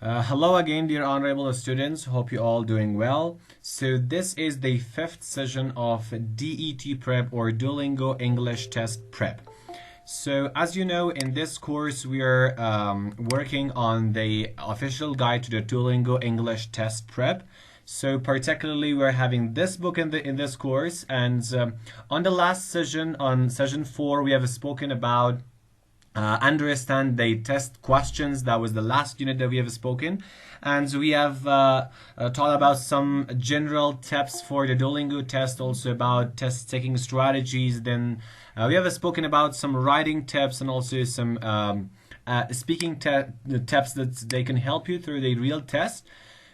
Hello again, dear honorable students. Hope you all doing well. So this is the fifth session of DET prep or Duolingo English test prep. So as you know, in this course we are working on the official guide to the Duolingo English test prep. So particularly we're having this book in this course, and on the last session, on session 4, we have spoken about understand the test questions. That was the last unit that we have spoken, and we have talked about some general tips for the Duolingo test, also about test taking strategies. Then we have spoken about some writing tips and also some speaking tips that they can help you through the real test.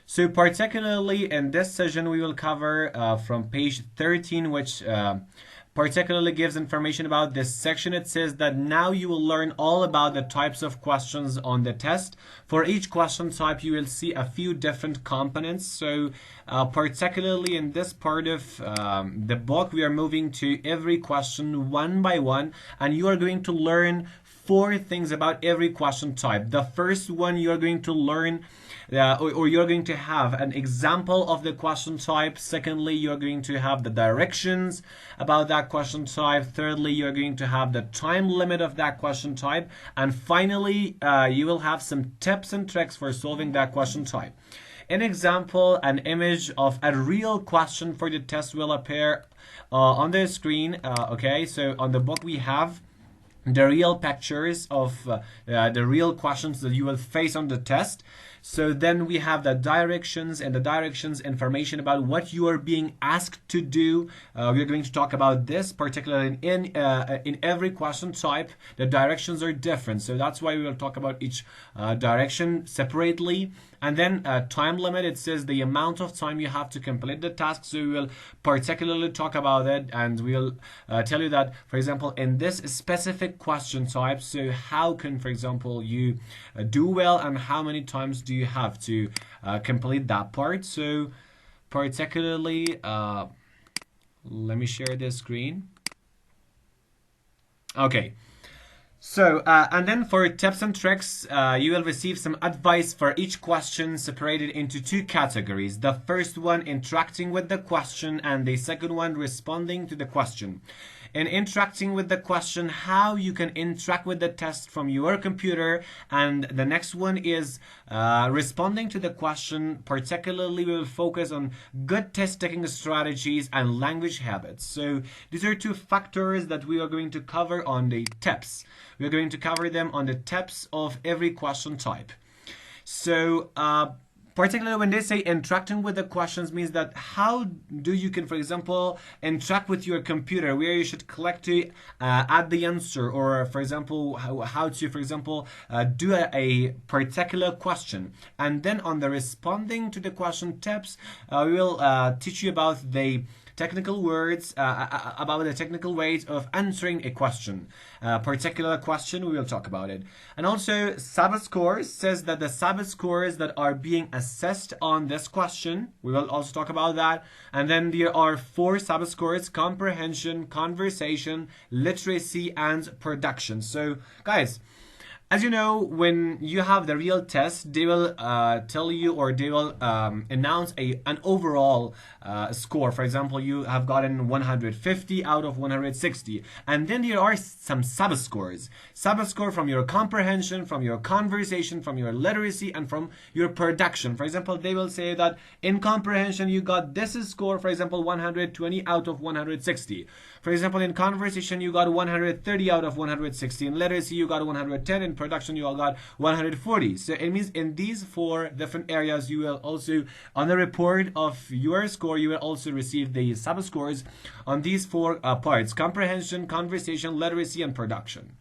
So particularly in this session we will cover from page 13, which particularly gives information about this section. It says that now you will learn all about the types of questions on the test. For each question type, you will see a few different components. So particularly in this part of the book, we are moving to every question one by one, and you are going to learn 4 things about every question type. The first one, you are going to learn or you're going to have an example of the question type. Secondly, you're going to have the directions about that question type. Thirdly, you're going to have the time limit of that question type. And finally, you will have some tips and tricks for solving that question type. An example, an image of a real question for the test will appear on the screen. Okay, so on the book we have the real pictures of the real questions that you will face on the test. So then we have the directions, and the directions information about what you are being asked to do. We're going to talk about this particularly in every question type. The directions are different, so that's why we will talk about each direction separately. And then time limit, it says the amount of time you have to complete the task. So we will particularly talk about it, and we'll tell you that, for example, in this specific question type, so how can, for example, you do well, and how many times do you have to complete that part. So particularly, let me share this screen. Okay. So, and then for tips and tricks, you will receive some advice for each question separated into 2 categories. The first one, interacting with the question, and the second one, responding to the question. In interacting with the question, how you can interact with the test from your computer, and the next one is responding to the question. Particularly, we will focus on good test taking strategies and language habits. So these are 2 factors that we are going to cover on the tips. We're going to cover them on the tips of every question type. So particularly when they say interacting with the questions, means that how do you can, for example, interact with your computer, where you should click to add the answer, or for example how to, for example, do a particular question. And then on the responding to the question tips, we will teach you about the technical words, about the technical ways of answering a question. Particular question, we will talk about it. And also Sabbath scores, says that the Sabbath scores that are being assessed on this question, we will also talk about that. And then there are 4 Sabbath scores: comprehension, conversation, literacy, and production. So guys, as you know, when you have the real test, they will tell you, or they will announce an overall score. For example, you have gotten 150 out of 160. And then there are some Sabbath scores. Sabbath score from your comprehension, from your conversation, from your literacy, and from your production. For example, they will say that in comprehension you got this score, for example, 120 out of 160. For example, in conversation you got 130 out of 160. In literacy you got 110. In production you all got 140. So it means in these 4 different areas, you will also, on the report of your score, you will also receive the Sabbath scores on these 4 parts: comprehension, conversation, literacy, and production.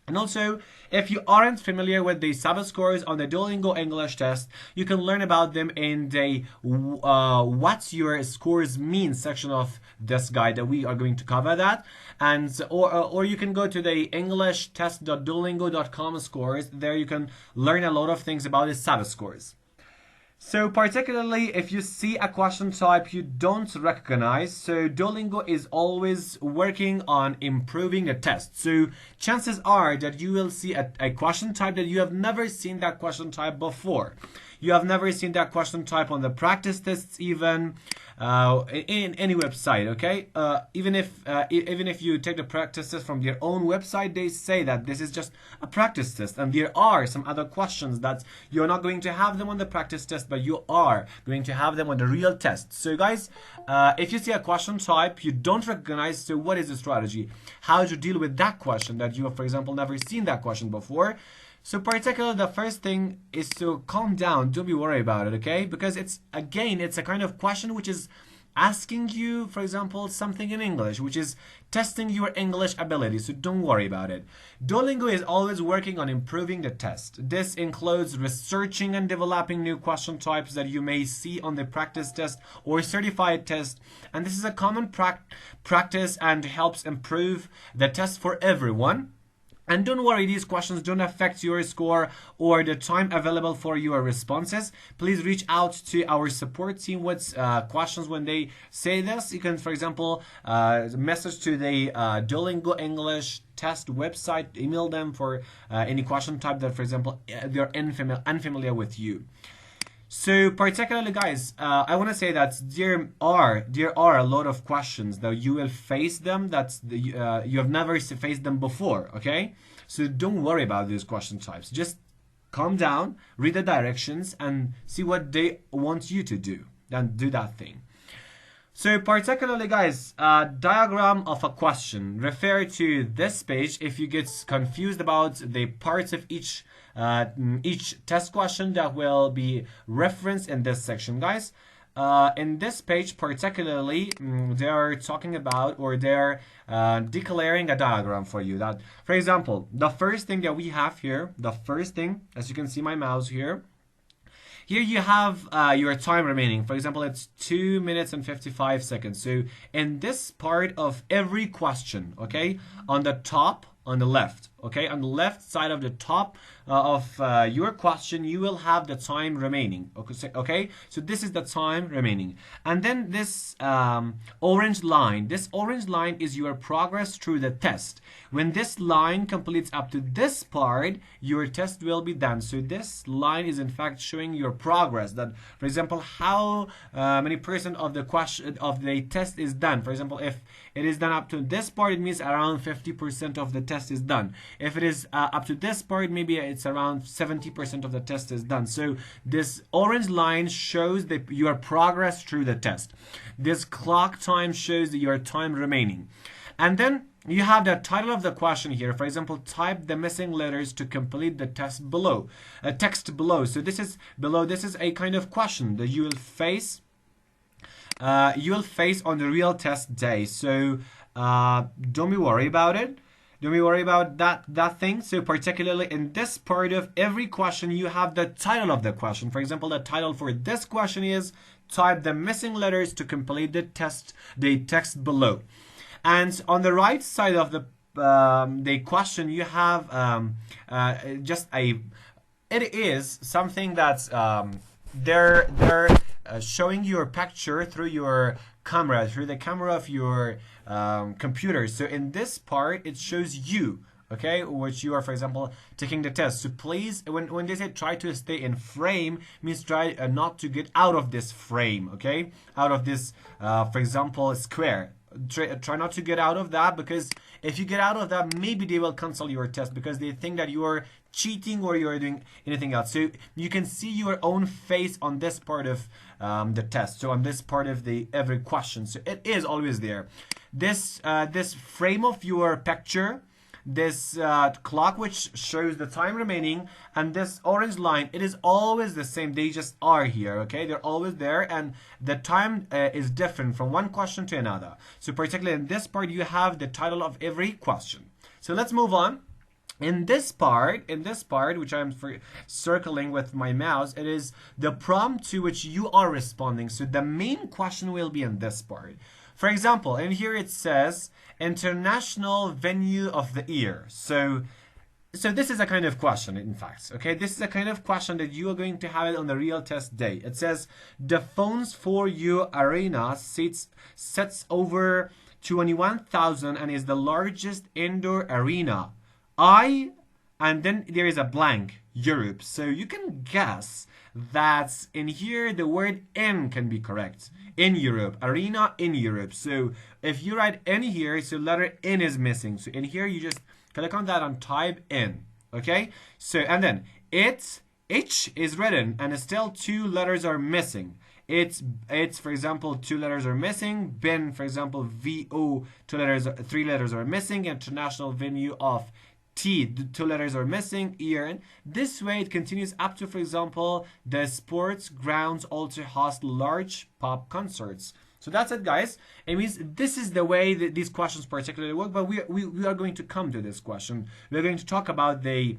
And also, if you aren't familiar with the Sabbath scores on the Duolingo English test, you can learn about them in the what your scores mean section of this guide that we are going to cover that. And or you can go to the englishtest.duolingo.com scores. There you can learn a lot of things about the Sabbath scores. So particularly if you see a question type you don't recognize, so Duolingo is always working on improving a test. So chances are that you will see a question type that you have never seen that question type before. You have never seen that question type on the practice tests even, in any website, okay? Even if you take the practice test from their own website, they say that this is just a practice test, and there are some other questions that you're not going to have them on the practice test, but you are going to have them on the real test. So guys, if you see a question type you don't recognize, so what is the strategy? How do you deal with that question that you have, for example, never seen that question before? So particularly the first thing is to calm down, don't be worried about it, okay? Because it's a kind of question which is asking you, for example, something in English, which is testing your English ability, so don't worry about it. Duolingo is always working on improving the test. This includes researching and developing new question types that you may see on the practice test or certified test, and this is a common practice and helps improve the test for everyone. And don't worry, these questions don't affect your score or the time available for your responses. Please reach out to our support team with questions when they say this. You can, for example, message to the Duolingo English test website, email them for any question type that, for example, they're unfamiliar with you. So particularly guys, I want to say that there are a lot of questions that you will face them that you have never faced them before, okay? So don't worry about these question types. Just calm down, read the directions and see what they want you to do. Then do that thing. So particularly guys, diagram of a question. Refer to this page if you get confused about the parts of each test question that will be referenced in this section, guys. In this page particularly, they're talking about, or they're declaring a diagram for you. That, for example, the first thing that we have here, the first thing, as you can see my mouse here, here you have your time remaining. For example, it's 2 minutes and 55 seconds. So in this part of every question, okay, on the top, on the left, okay, on the left side of the top of your question, you will have the time remaining. Okay, so this is the time remaining, and then this orange line is your progress through the test. When this line completes up to this part, your test will be done. So this line is in fact showing your progress, that, for example, how many percent of the question of the test is done. For example, if it is done up to this part, it means around 50% of the test is done. If it is up to this part, maybe it's around 70% of the test is done. So this orange line shows your progress through the test. This clock time shows your time remaining. And then you have the title of the question here. For example, type the missing letters to complete the test below. Text below. So this is below. This is a kind of question that you will face. You will face on the real test day. So don't be worried about it. Don't be worried about that thing. So particularly in this part of every question, you have the title of the question. For example, the title for this question is type the missing letters to complete the text below. And on the right side of the question, you have it is something that's they're showing your picture through your camera, through the camera of your computer. So in this part, it shows you, okay, which you are, for example, taking the test. So please, when they say try to stay in frame, means try not to get out of this frame, okay, out of this, for example, square. Try not to get out of that, because if you get out of that, maybe they will cancel your test because they think that you are cheating or you are doing anything else. So you can see your own face on this part of the test. So on this part of the every question, so it is always there. This frame of your picture, this clock which shows the time remaining, and this orange line, it is always the same. They just are here, okay? They're always there, and the time is different from one question to another. So particularly in this part, you have the title of every question. So let's move on. In this part, which I'm circling with my mouse, it is the prompt to which you are responding. So the main question will be in this part. For example, in here it says international venue of the year. So So this is a kind of question, in fact. Okay, this is a kind of question that you are going to have it on the real test day. It says the phones for you arena sets over 21,000 and is the largest indoor arena. And then there is a blank, Europe. So you can guess that in here the word in can be correct. In Europe, arena in Europe. So if you write in here, so letter in is missing. So in here you just click on that and type in. Okay? So and then it's is written and still two letters are missing. It's for example 2 letters are missing. Bin for example VO 3 letters are missing. International venue of T, the 2 letters are missing. Ear. This way it continues up to, for example, the sports grounds also host large pop concerts. So that's it, guys. It means this is the way that these questions particularly work, but we are going to come to this question. We're going to talk about this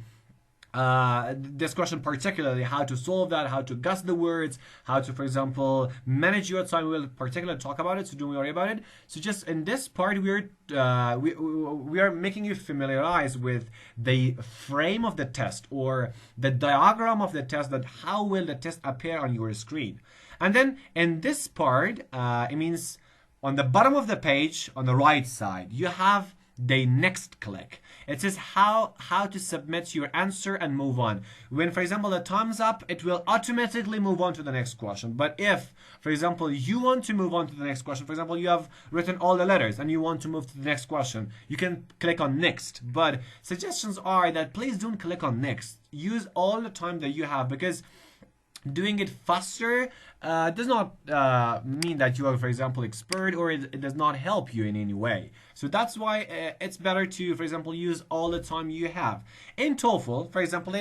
question particularly, how to solve that, how to guess the words, how to, for example, manage your time. We'll particularly talk about it, so don't worry about it. So just in this part, we are making you familiarize with the frame of the test or the diagram of the test, that how will the test appear on your screen. And then in this part, it means on the bottom of the page, on the right side, you have the next click. It says how to submit your answer and move on. When, for example, the thumbs up, it will automatically move on to the next question. But if, for example, you want to move on to the next question, for example, you have written all the letters and you want to move to the next question, you can click on next. But suggestions are that please don't click on next. Use all the time that you have, because doing it faster does not mean that you are, for example, expert, or it does not help you in any way. So that's why it's better to, for example, use all the time you have. In TOEFL, for example,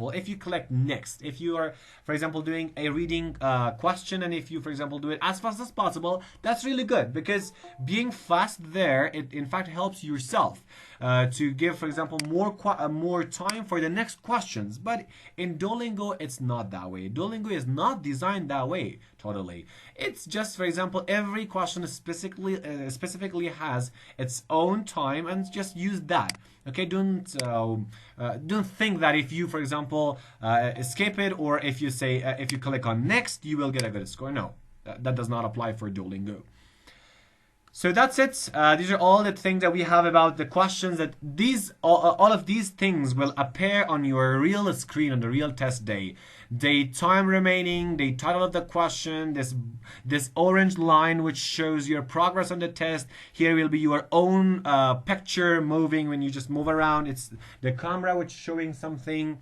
if you click next, if you are, for example, doing a reading question, and if you, for example, do it as fast as possible, that's really good, because being fast there, it in fact helps yourself to give, for example, more time for the next questions. But in Duolingo, it's not that way. Duolingo is not designed that way totally. It's just, for example, every question specifically has its own time, and just use that. Okay, don't think that if you, for example, escape it, or if you say if you click on next, you will get a good score. No, that does not apply for Duolingo. So that's it. These are all the things that we have about the questions. That all of these things will appear on your real screen on the real test day. The time remaining, the title of the question, this orange line which shows your progress on the test. Here will be your own picture moving when you just move around. It's the camera which is showing something,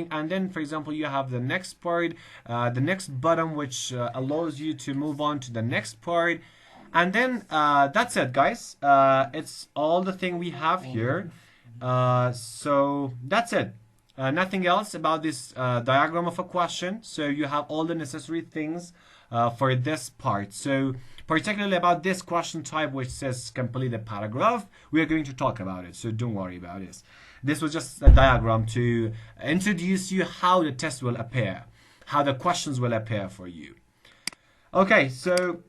and then, for example, you have the next part, the next button which allows you to move on to the next part. And then that's it, guys. It's all the thing we have here. So that's it. Nothing else about this diagram of a question. So you have all the necessary things for this part. So particularly about this question type which says complete a paragraph, we are going to talk about it. So don't worry about this. This was just a diagram to introduce you how the test will appear, how the questions will appear for you. Okay, so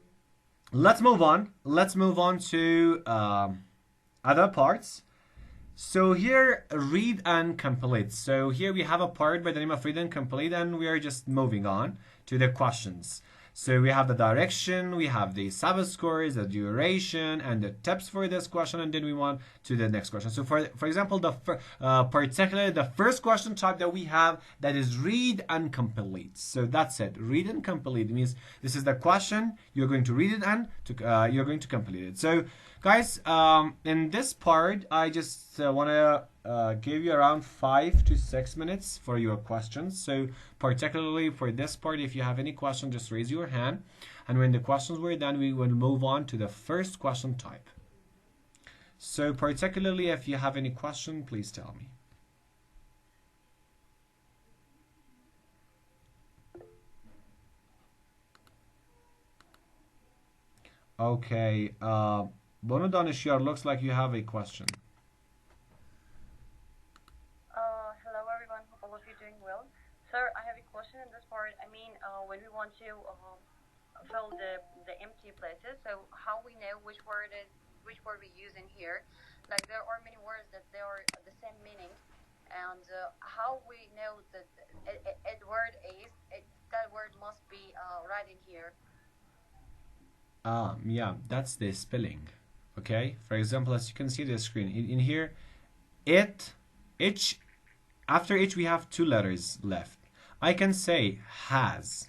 let's move on. Let's move on to other parts. So here, read and complete. So here we have a part by the name of read and complete, and we are just moving on to the questions. So we have the direction, we have the sub-scores, the duration, and the tips for this question, and then we want to the next question. So for example, particularly the first question type that we have, that is read and complete. So that's it. Read and complete means this is the question, you're going to read it and you're going to complete it. So guys, in this part, I just want to give you around 5 to 6 minutes for your questions. So particularly for this part, if you have any question, just raise your hand. And when the questions were done, we will move on to the first question type. So particularly if you have any question, please tell me. Okay, Bono Danishar, looks like you have a question. Hello everyone, hope all of you doing well. Sir, I have a question in this part. I mean, when we want to fill the empty places, so how we know which word we use in here? like there are many words that they are the same meaning, and how we know that a word is that word must be right in here. Yeah, that's the spelling. Okay, for example, as you can see the screen in here, it, each, after each we have two letters left. I can say has,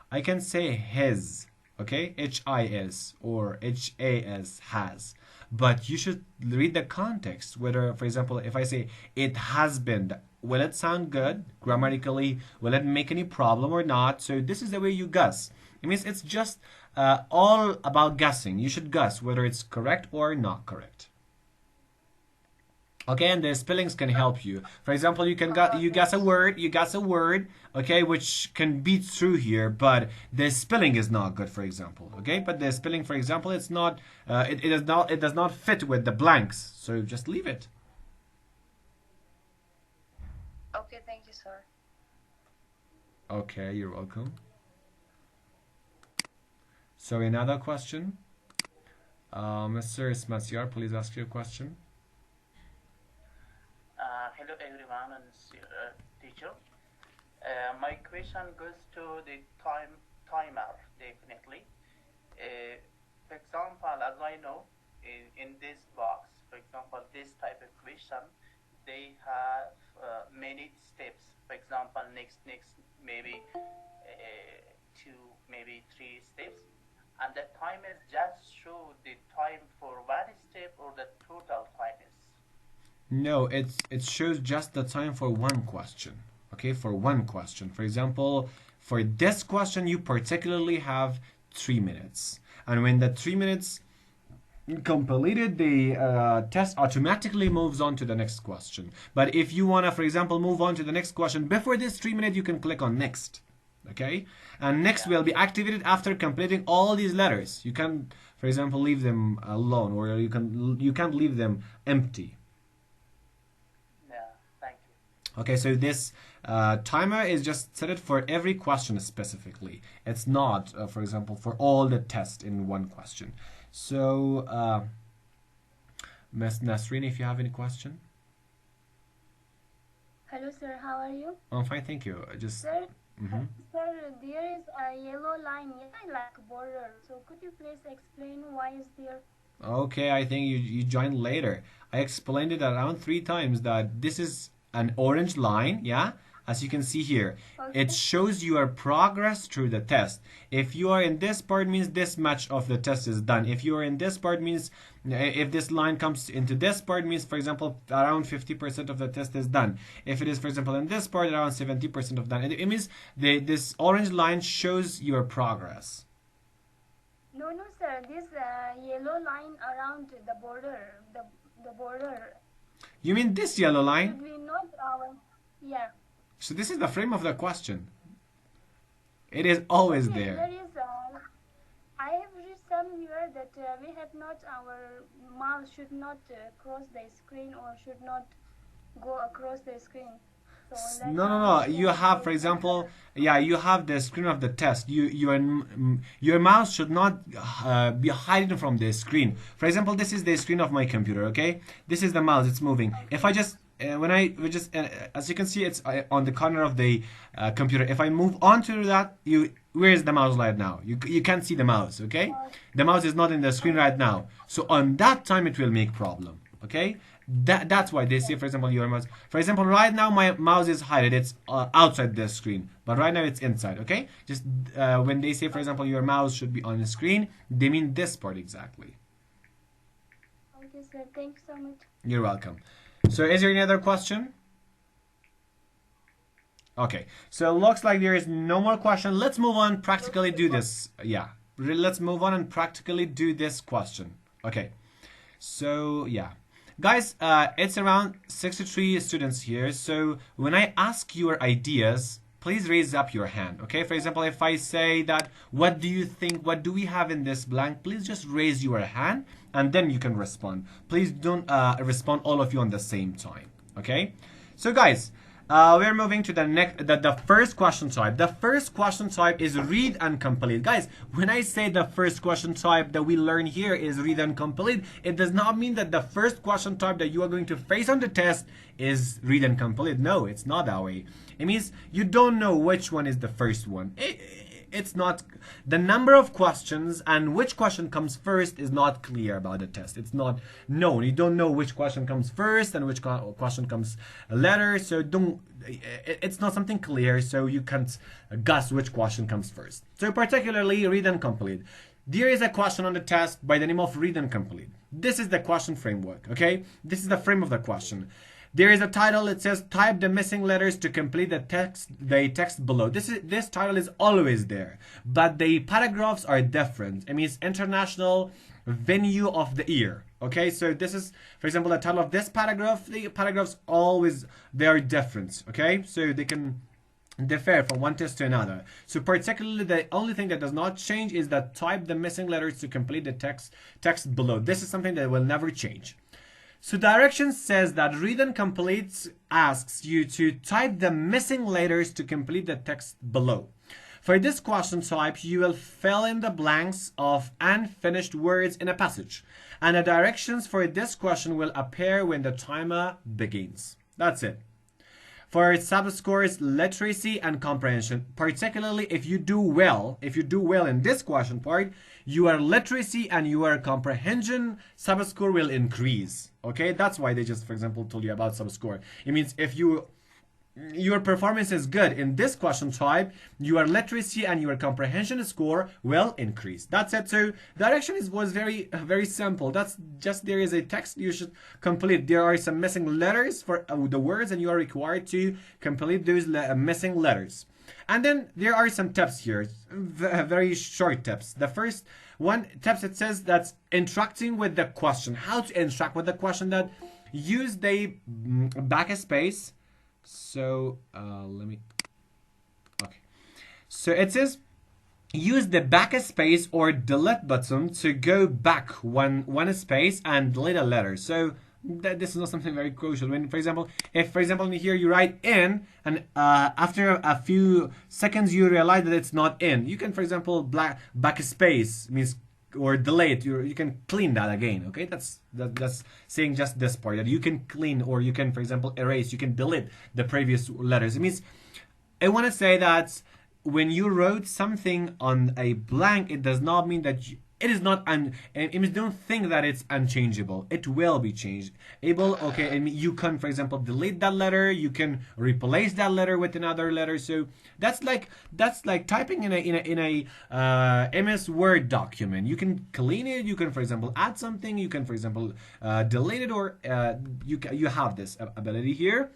I can say his, okay, HIS or HAS, has. But you should read the context. Whether, for example, if I say it has been, will it sound good grammatically? Will it make any problem or not? So this is the way you guess. It means it's just all about guessing. You should guess whether it's correct or not correct. Okay, and the spellings can help you. For example, you can you guess a word, okay, which can be true here, but the spelling is not good, for example. Okay, but the spelling, for example, it's not, it does not fit with the blanks. So just leave it. Okay, thank you, sir. Okay, you're welcome. So another question, Mr. Ismasyar, please ask your question. Hello everyone and teacher. My question goes to the timer, definitely. For example, as I know, in this box, for example, this type of question, they have many steps. For example, next, maybe two, maybe three steps. And the timer just show the time for one step or the total time is. No, it shows just the time for one question. Okay, for one question. For example, for this question, you particularly have 3 minutes. And when the 3 minutes completed, the test automatically moves on to the next question. But if you want to, for example, move on to the next question, before this 3 minutes, you can click on next. Okay, and next will be activated after completing all these letters. You can, for example, leave them alone, or you can't leave them empty. Okay, so this timer is just set it for every question specifically. It's not, for example, for all the tests in one question. So, Ms. Nasreen, if you have any question. Hello, sir. How are you? I'm fine, thank you. Sir, sir, there is a yellow line, yeah, like border. So could you please explain why is there? Okay, I think you joined later. I explained it around 3 times that this is an orange line, yeah, as you can see here. Okay. It shows your progress through the test. If you are in this part, means this much of the test is done. If you are in this part, means if this line comes into this part, means, for example, around 50% of the test is done. If it is, for example, in this part, around 70% of done. It means this orange line shows your progress. No, sir. This yellow line around the border, the border. You mean this yellow line? Should we not yeah. So this is the frame of the question. It is always Okay, there. there is. I have read somewhere that we have not, our mouse should not cross the screen or should not go across the screen. So No. You have, for example, yeah, you have the screen of the test. Your mouse should not be hidden from the screen. For example, this is the screen of my computer. Okay, this is the mouse. It's moving. If I just as you can see, it's on the corner of the computer. If I move on to that, where is the mouse right now? You can't see the mouse. Okay, the mouse is not in the screen right now. So on that time, it will make problem. Okay. That's why they say, for example, your mouse. For example, right now my mouse is hidden. It's outside the screen, but right now it's inside. Okay, just when they say, for example, your mouse should be on the screen, they mean this part exactly. Okay, sir. Thanks so much. You're welcome. So, is there any other question? Okay, so looks like there is no more question. Let's move on. Practically do this. Yeah, let's move on and practically do this question. Okay, so yeah. Guys, it's around 63 students here, so when I ask your ideas, please raise up your hand, okay? For example, if I say that, what do you think, what do we have in this blank, please just raise your hand, and then you can respond. Please don't respond all of you on the same time, okay? So guys, we're moving to the next, the first question type. The first question type is read and complete. Guys, when I say the first question type that we learn here is read and complete, it does not mean that the first question type that you are going to face on the test is read and complete. No, it's not that way. It means you don't know which one is the first one. It's not, the number of questions and which question comes first is not clear about the test. It's not known. You don't know which question comes first and which question comes later. So it's not something clear, so you can't guess which question comes first. So particularly read and complete. There is a question on the test by the name of read and complete. This is the question framework, okay? This is the frame of the question. There is a title. It says type the missing letters to complete the text below. This title is always there, but the paragraphs are different. It means international venue of the year. Okay, so this is, for example, the title of this paragraph. The paragraphs always, they are different. Okay, so they can differ from one test to another. So particularly the only thing that does not change is that type the missing letters to complete the text below. This is something that will never change. So directions says that read and complete asks you to type the missing letters to complete the text below. For this question type, you will fill in the blanks of unfinished words in a passage. And the directions for this question will appear when the timer begins. That's it. For sub-scores, literacy and comprehension, particularly if you do well in this question part, your literacy and your comprehension sub-score will increase. Okay, that's why they just, for example, told you about sub-score. It means if your performance is good in this question type, your literacy and your comprehension score will increase. That's it. So direction was very, very simple. That's just, there is a text you should complete. There are some missing letters for the words, and you are required to complete those missing letters. And then there are some tips here, very short tips. The first one tips, it says that's interacting with the question. How to interact with the question, that use the backspace. So okay. So it says use the backspace or delete button to go back one space and delete a letter. So this is not something very crucial. When, for example, if for example in here you write in, and after a few seconds you realize that it's not in, you can, for example, backspace means or delete. You can clean that again. Okay, that's saying just this part, that you can clean, or you can, for example, erase. You can delete the previous letters. It means I want to say that when you wrote something on a blank, it does not mean that it is not it means don't think that it's unchangeable. It will be changed. Okay, and you can, for example, delete that letter. You can replace that letter with another letter. So that's like typing in a MS Word document. You can clean it. You can, for example, add something. You can, for example, delete it, or you have this ability here.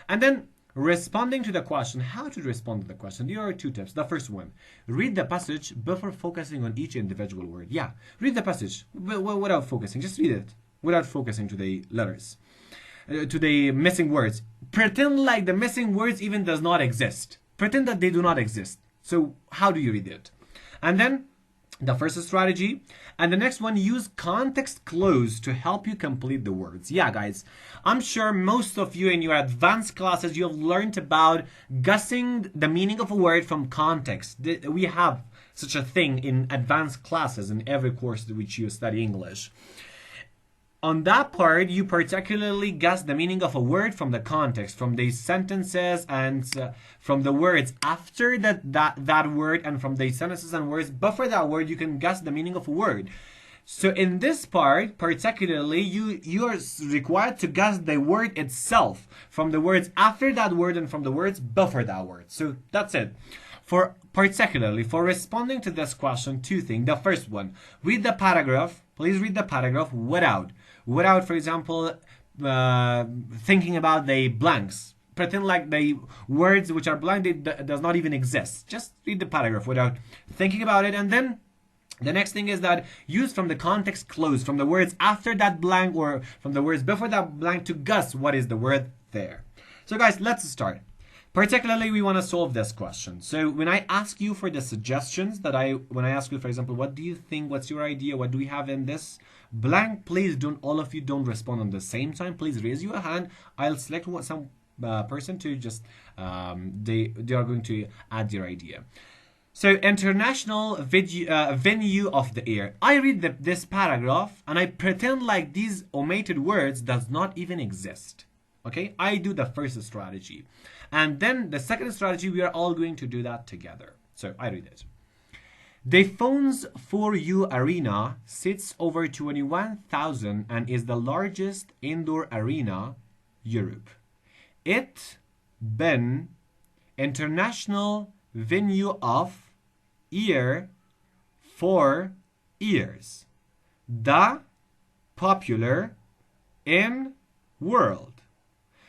And then responding to the question, how to respond to the question. There are two tips. The first one, read the passage before focusing on each individual word. Yeah, read the passage without focusing. Just read it without focusing to the letters, to the missing words. Pretend like the missing words even does not exist. Pretend that they do not exist. So how do you read it? And then the first strategy, and the next one, use context clues to help you complete the words. Yeah, guys, I'm sure most of you in your advanced classes, you have learned about guessing the meaning of a word from context. We have such a thing in advanced classes in every course in which you study English. On that part, you particularly guess the meaning of a word from the context, from the sentences and from the words after that word, and from the sentences and words before that word, you can guess the meaning of a word. So in this part, particularly, you are required to guess the word itself from the words after that word and from the words before that word. So that's it. Particularly for responding to this question, two things. The first one, read the paragraph. Please read the paragraph without, for example, thinking about the blanks. Pretend like the words which are blank does not even exist. Just read the paragraph without thinking about it. And then the next thing is that use from the context clues, from the words after that blank or from the words before that blank, to guess what is the word there. So guys, let's start. Particularly, we want to solve this question. So when I ask you for the suggestions, when I ask you, for example, what do you think, what's your idea, what do we have in this blank, please all of you don't respond on the same time. Please raise your hand. I'll select person to just they are going to add their idea. So international venue of the year. I read this paragraph and I pretend like these omitted words does not even exist. Okay, I do the first strategy, and then the second strategy we are all going to do that together. So I read it. The Phones for You Arena sits over 21,000 and is the largest indoor arena Europe. It been international venue of year for years. The popular in world.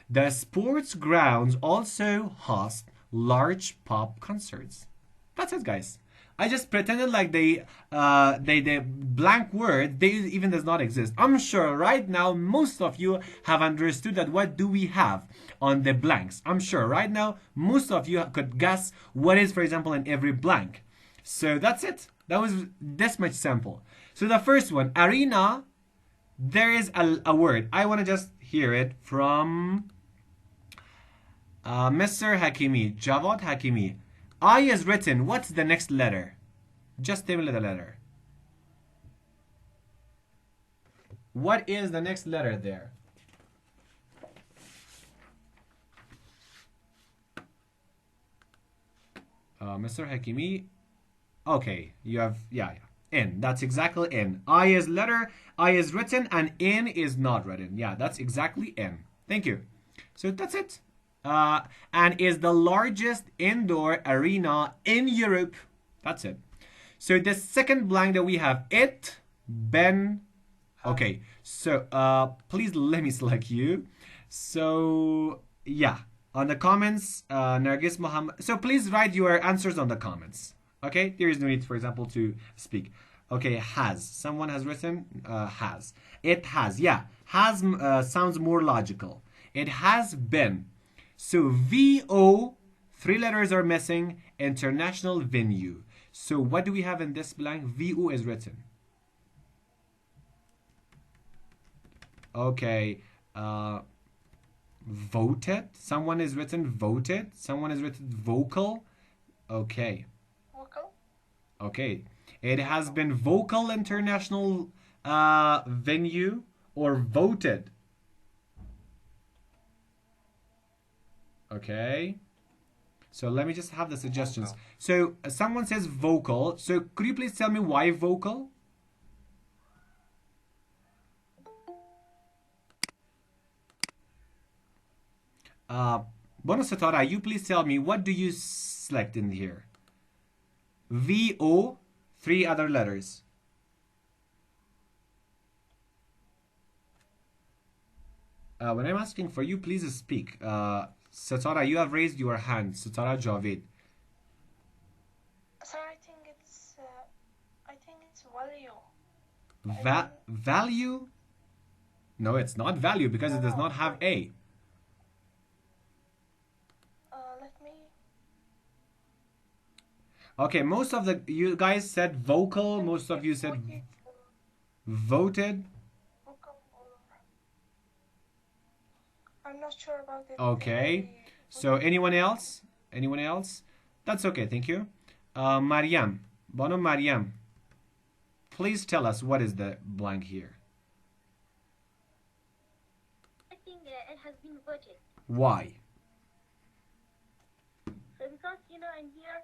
The sports grounds also host large pop concerts. That's it, guys. I just pretended like the blank word they even does not exist. I'm sure right now most of you have understood that what do we have on the blanks. I'm sure right now most of you could guess what is, for example, in every blank. So that's it. That was this much simple. So the first one, arena, there is a word. I want to just hear it from Mr. Hakimi, Javad Hakimi. I is written. What's the next letter? Just tell me the letter. What is the next letter there? Mr. Hakimi. Okay, you have, yeah. N. That's exactly N. I is letter, I is written, and N is not written. Yeah, that's exactly N. Thank you. So that's it. And is the largest indoor arena in Europe. That's it. So the second blank that we have, it, Ben. Okay, so please let me select you. So yeah, on the comments, Nargis Muhammad. So please write your answers on the comments. Okay, there is no need, for example, to speak. Okay, has. Someone has written has. It has. Yeah, has sounds more logical. It has been. So VO, 3 letters are missing, international venue. So what do we have in this blank? VO is written. Okay, voted. Someone is written voted. Someone is written vocal. Okay. Vocal. Okay. It has been vocal international venue or voted. Okay. So let me just have the suggestions. So someone says vocal. So could you please tell me why vocal? Bonus Satara, you please tell me what do you select in here? VO, 3 other letters. When I'm asking for you, please speak. Satara, you have raised your hand. Satara Javed. Sir, I think it's value. Value? No, it's not value because it does not have A. Let me. Okay, most of you guys said vocal. Most of you said voted. I'm not sure about it. Okay. So anyone else? Anyone else? That's okay. Thank you. Mariam. Bono Mariam. Please tell us what is the blank here. I think it has been voted. Why? So because in here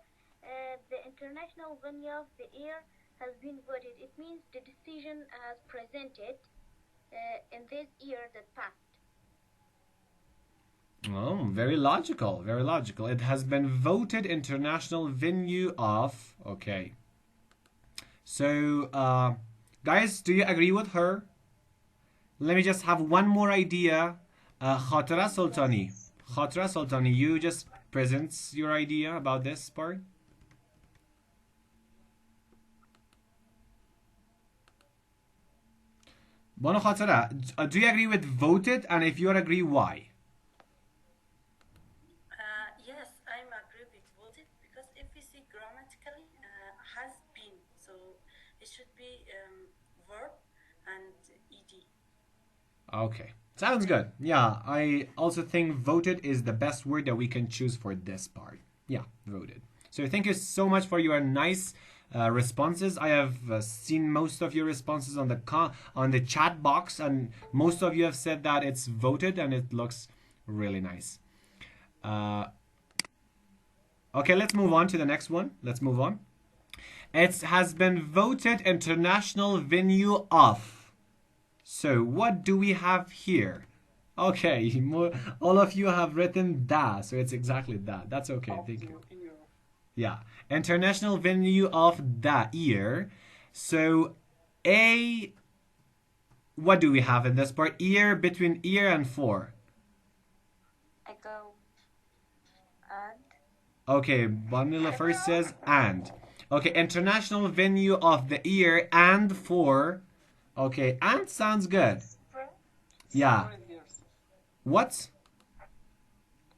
the international venue of the year has been voted. It means the decision has presented in this year that passed. Oh, very logical. Very logical. It has been voted international venue of. Okay. So, guys, do you agree with her? Let me just have one more idea. Khatara Sultani. Khatara Sultani, you just presents your idea about this part. Bono Khatara, do you agree with voted? And if you agree, why? Yes, I'm agree with voted because if we see grammatically has been, so it should be verb and ed. Okay, Sounds good. Yeah, I also think voted is the best word that we can choose for this part. Yeah, voted. So thank you so much for your nice responses. I have seen most of your responses on the chat box, and most of you have said that it's voted, and it looks really nice. Okay, let's move on to the next one. Let's move on. It has been voted international venue of. So what do we have here? Okay, all of you have written that, so it's exactly that. That's okay. Thank you. Yeah, international venue of the year. So what do we have in this part? Ear, between ear and for. I go and Okay, Vanilla first says and. Okay, international venue of the year and for. Okay, and sounds good. Yeah. What?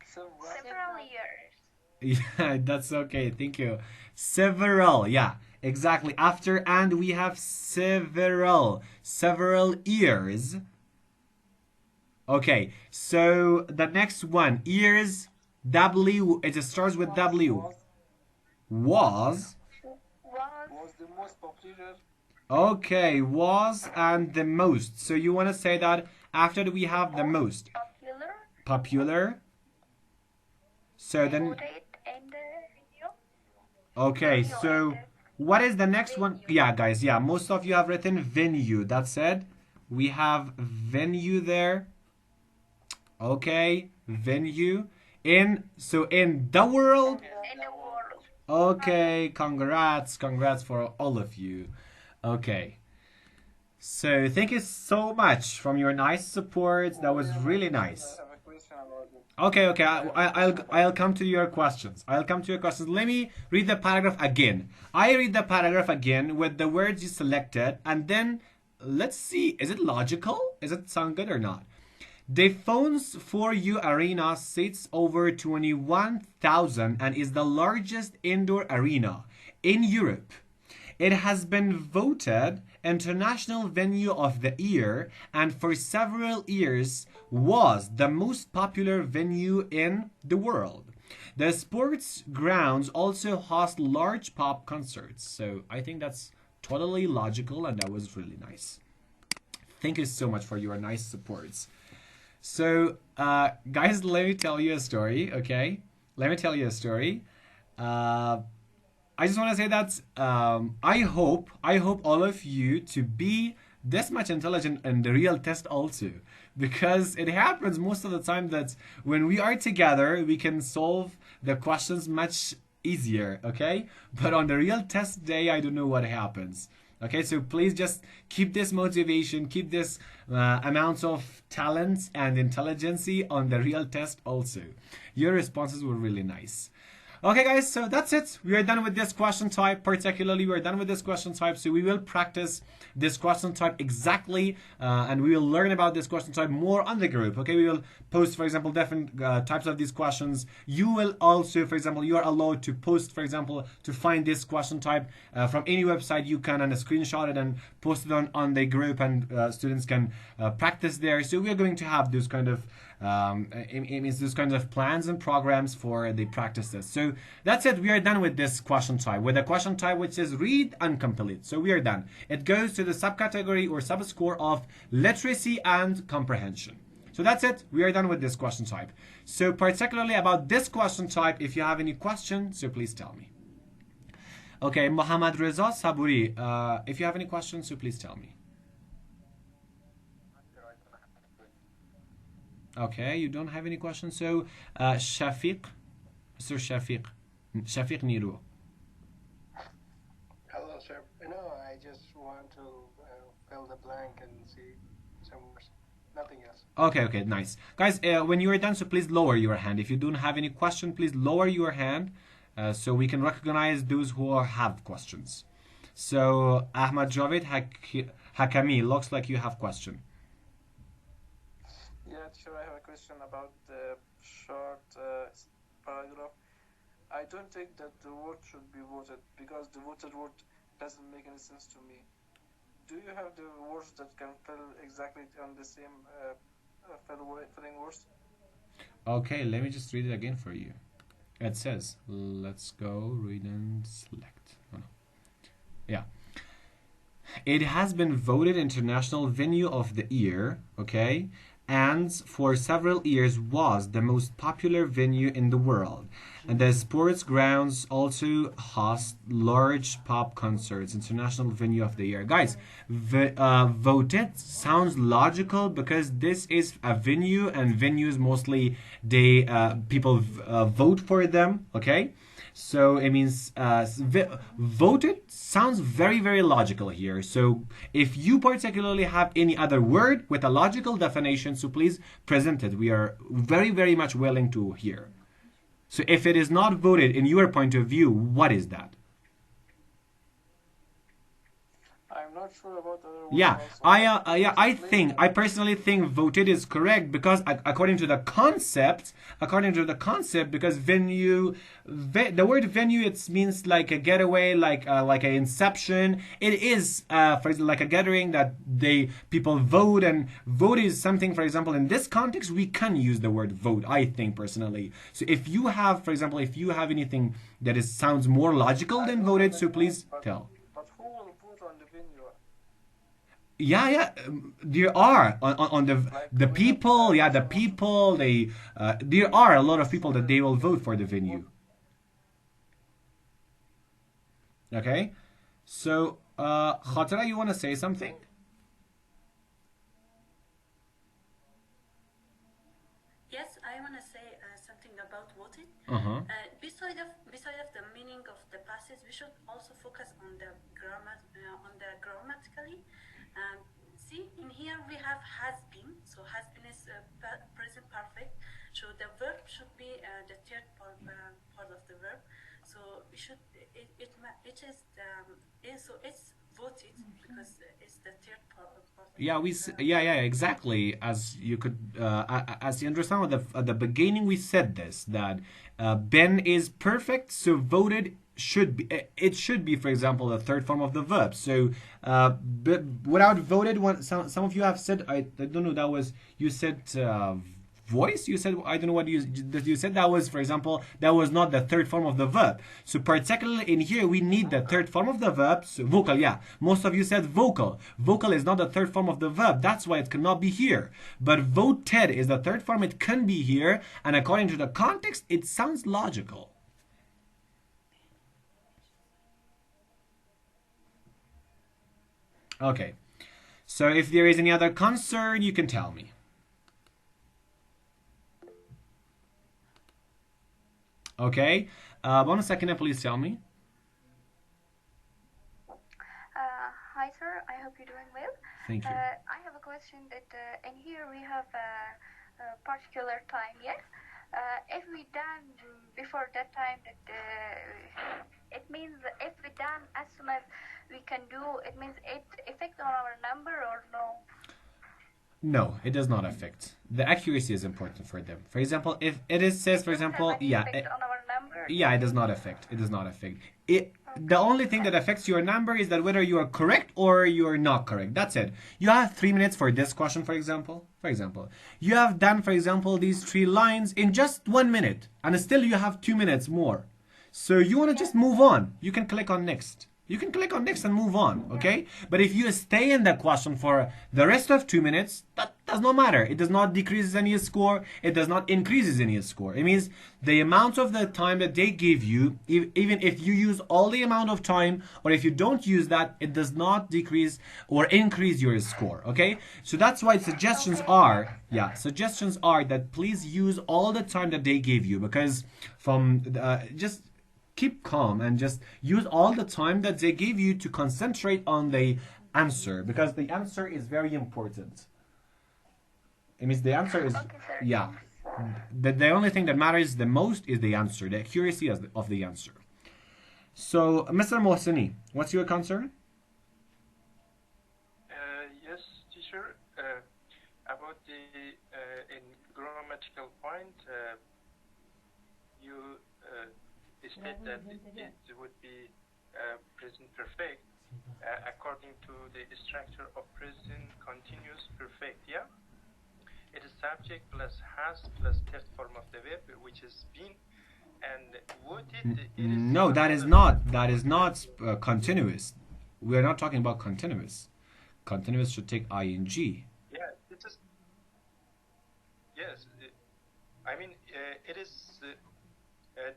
several years. Yeah, that's okay. Thank you. Several. Yeah, exactly. After and we have several. Several years. Okay, so the next one, ears, W, it starts with W. Was. Was the most popular. Okay, was and the most. So you want to say that after we have the most. popular. Popular. So then. Voted in the video. Okay, so what is the next one? Yeah, guys, yeah, most of you have written venue. That said, we have venue there. Okay, venue. In the world. In the world. Okay, congrats for all of you. Okay. So thank you so much from your nice support. That was really nice. I have a question about it. Okay. I'll come to your questions. Let me read the paragraph again. I read the paragraph again with the words you selected, and then let's see. Is it logical? Is it sound good or not? The Phones for You Arena seats over 21,000 and is the largest indoor arena in Europe. It has been voted International Venue of the Year and for several years was the most popular venue in the world. The sports grounds also host large pop concerts. So I think that's totally logical and that was really nice. Thank you so much for your nice supports. So, guys, let me tell you a story, okay? Let me tell you a story. I just want to say that I hope all of you to be this much intelligent in the real test also, because it happens most of the time that when we are together, we can solve the questions much easier, okay? But on the real test day, I don't know what happens. Okay, so please just keep this motivation, keep this amounts of talent and intelligence on the real test also. Your responses were really nice. Okay, guys, so that's it. We are done with this question type. Particularly, we are done with this question type. So we will practice this question type exactly, and we will learn about this question type more on the group. Okay, we will post, for example, different types of these questions. You will also, for example, you are allowed to post, for example, to find this question type from any website you can and screenshot it and post it on the group, and students can practice there. So we are going to have those kind of those kinds of plans and programs for the practices. So that's it. We are done with this question type, with a question type which is read and complete. So we are done. It goes to the subcategory or subscore of literacy and comprehension. So that's it. We are done with this question type. So particularly about this question type, if you have any questions, so please tell me. Okay, Mohammad Reza Saburi, if you have any questions, so please tell me. Okay, you don't have any questions. So, Shafiq, Mr. Shafiq Niru. Hello, sir. No, I just want to fill the blank and see some words. Nothing else. Okay, nice. Guys, when you are done, so please lower your hand. If you don't have any question, please lower your hand so we can recognize those who have questions. So, Ahmad Javed Hakami, looks like you have question. Yeah, sure. I have a question about the short paragraph. I don't think that the word should be voted because the voted word doesn't make any sense to me. Do you have the words that can fill exactly on the same feeling worse. Okay, let me just read it again for you. It says, let's go read and select. Oh, no. Yeah. It has been voted International Venue of the Year, okay, and for several years was the most popular venue in the world. And the sports grounds also host large pop concerts, International Venue of the Year. Guys, voted sounds logical because this is a venue, and venues mostly they people vote for them, okay? So it means voted sounds very, very logical here. So if you particularly have any other word with a logical definition, so please present it. We are very, very much willing to hear. So if it is not voted in your point of view, what is that? I'm not sure about other words Yeah, also. I personally think voted is correct because according to the concept, because venue, the word venue, it means like a getaway, like an inception. It is for example, like a gathering that people vote, and vote is something. For example, in this context, we can use the word vote. I think personally. So if you have, for example, if you have anything that sounds more logical than voted, so please tell. But who will vote on the venue? Yeah, there are on the people. Yeah, the people. There are a lot of people that they will vote for the venue. Okay, so Khatara, you want to say something? Yes, I want to say something about voted. Uh-huh. Beside of the meaning of the passage, we should also focus on the grammatically. See, in here we have has been. So has been is present perfect. So the verb should be the third part of the verb. So we should it is so it's voted because it's the third part. Yeah, exactly. As you could, as you understand at the beginning, we said this that Ben is perfect, so voted should be it should be, for example, the third form of the verb. So without voted, some of you have said, I don't know, that was you said voice. You said, I don't know what you said, that was, for example, that was not the third form of the verb. So particularly in here we need the third form of the verb. So vocal, yeah, most of you said vocal is not the third form of the verb, that's why it cannot be here. But voted is the third form, it can be here, and according to the context it sounds logical. Okay, so if there is any other concern, you can tell me. Okay, 1 second, please tell me. Hi, sir. I hope you're doing well. Thank you. I have a question that in here we have a particular time, yes? If we done before that time, it means if we done as soon as we can do, it means it affect on our number or no? No, it does not affect. The accuracy is important for them. For example, if it says, for example, on our number? Yeah, it does not affect. It does not affect. The only thing that affects your number is that whether you are correct or you are not correct. That's it. You have 3 minutes for this question, for example. You have done, for example, these 3 lines in just 1 minute, and still you have 2 minutes more. So you want to just move on. You can click on next. And move on, okay? But if you stay in the question for the rest of 2 minutes, that does not matter. It does not decrease any score. It does not increase any score. It means the amount of the time that they give you, even if you use all the amount of time, or if you don't use that, it does not decrease or increase your score, okay? So that's why suggestions are that please use all the time that they give you, because from just keep calm and just use all the time that they give you to concentrate on the answer, because the answer is very important. It means the answer is, yeah, the only thing that matters the most is the answer, the accuracy of the answer. So Mr. Mohseni, what's your concern? Yes, teacher. About the in grammatical point, you state that it would be present perfect according to the structure of present continuous perfect. Yeah. it is subject plus has plus third form of the verb, which is been, and voted. It is No, that is not. That is not continuous. We are not talking about continuous. Continuous should take ing. Yeah, it is. Yes, I mean it is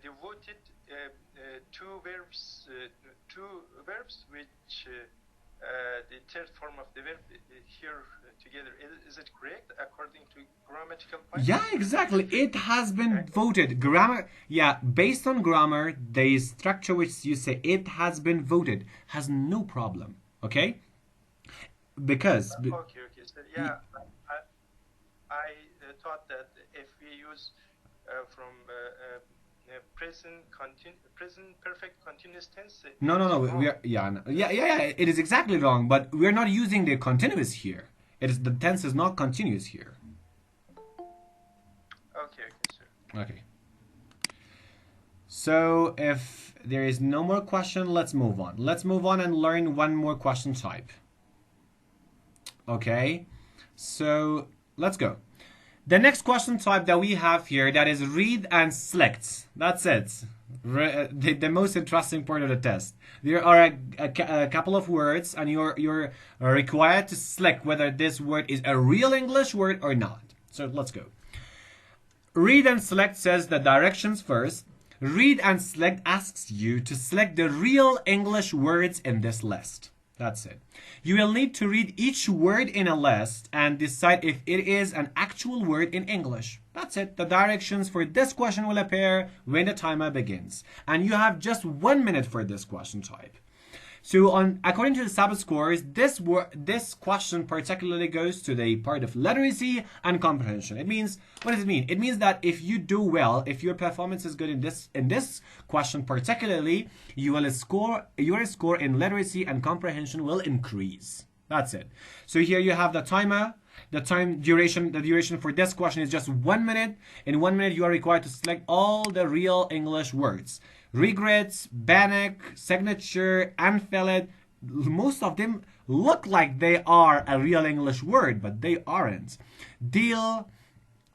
devoted two verbs which the third form of the verb here together. Is it correct according to grammatical point? Yeah, exactly. It has been voted. Grammar, yeah, based on grammar, the structure which you say it has been voted has no problem. Okay? Because. Okay. So yeah, I thought that if we use from present perfect continuous tense. No. We are yeah. It is exactly wrong. But we are not using the continuous here. It is the tense is not continuous here. Okay, sir. Okay. So if there is no more question, let's move on. Let's move on and learn one more question type. Okay. So let's go. The next question type that we have here, that is read and select. That's it. The most interesting part of the test. There are a couple of words, and you're required to select whether this word is a real English word or not. So let's go. Read and select says the directions first. Read and select asks you to select the real English words in this list. That's it. You will need to read each word in a list and decide if it is an actual word in English. That's it. The directions for this question will appear when the timer begins. And you have just 1 minute for this question type. So according to the Sabbath scores, this question particularly goes to the part of literacy and comprehension. It means, what does it mean? It means that if you do well, if your performance is good in this question particularly, your score in literacy and comprehension will increase. That's it. So here you have the timer. The duration for this question is just 1 minute. In 1 minute, you are required to select all the real English words. Regrets, bannock, signature, unfilled. Most of them look like they are a real English word, but they aren't. Deal,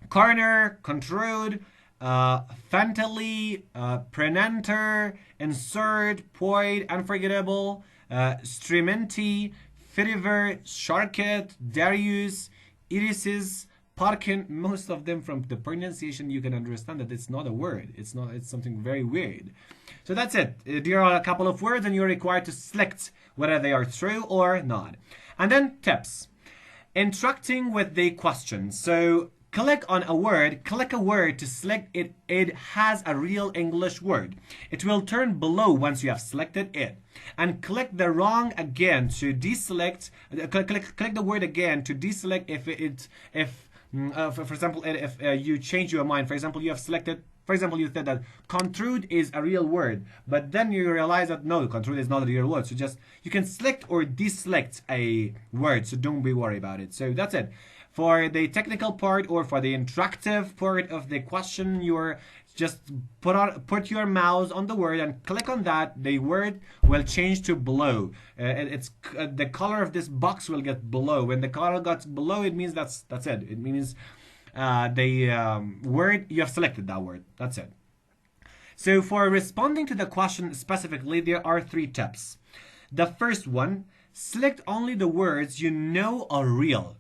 corner, controlled, fantally, prenenter, insert, poid, unforgettable, strementi, Fediver, Sharket, Darius, Irises, Parkin. Most of them from the pronunciation you can understand that it's not a word. It's something very weird. So that's it. There are a couple of words and you're required to select whether they are true or not. And then tips. Interacting with the question. So click a word to select it. It has a real English word. It will turn blue once you have selected it. And click the wrong again to deselect. Click the word again to deselect for example, if you change your mind. For example, you have selected. For example, you said that contrude is a real word, but then you realize that no, contrude is not a real word. So you can select or deselect a word. So don't be worried about it. So that's it. For the technical part or for the interactive part of the question, you're just put your mouse on the word and click on that. The word will change to blue. The color of this box will get blue. When the color gets blue, it means that's it. It means the word you have selected that word. That's it. So for responding to the question specifically, there are 3 tips. The first one: select only the words you know are real.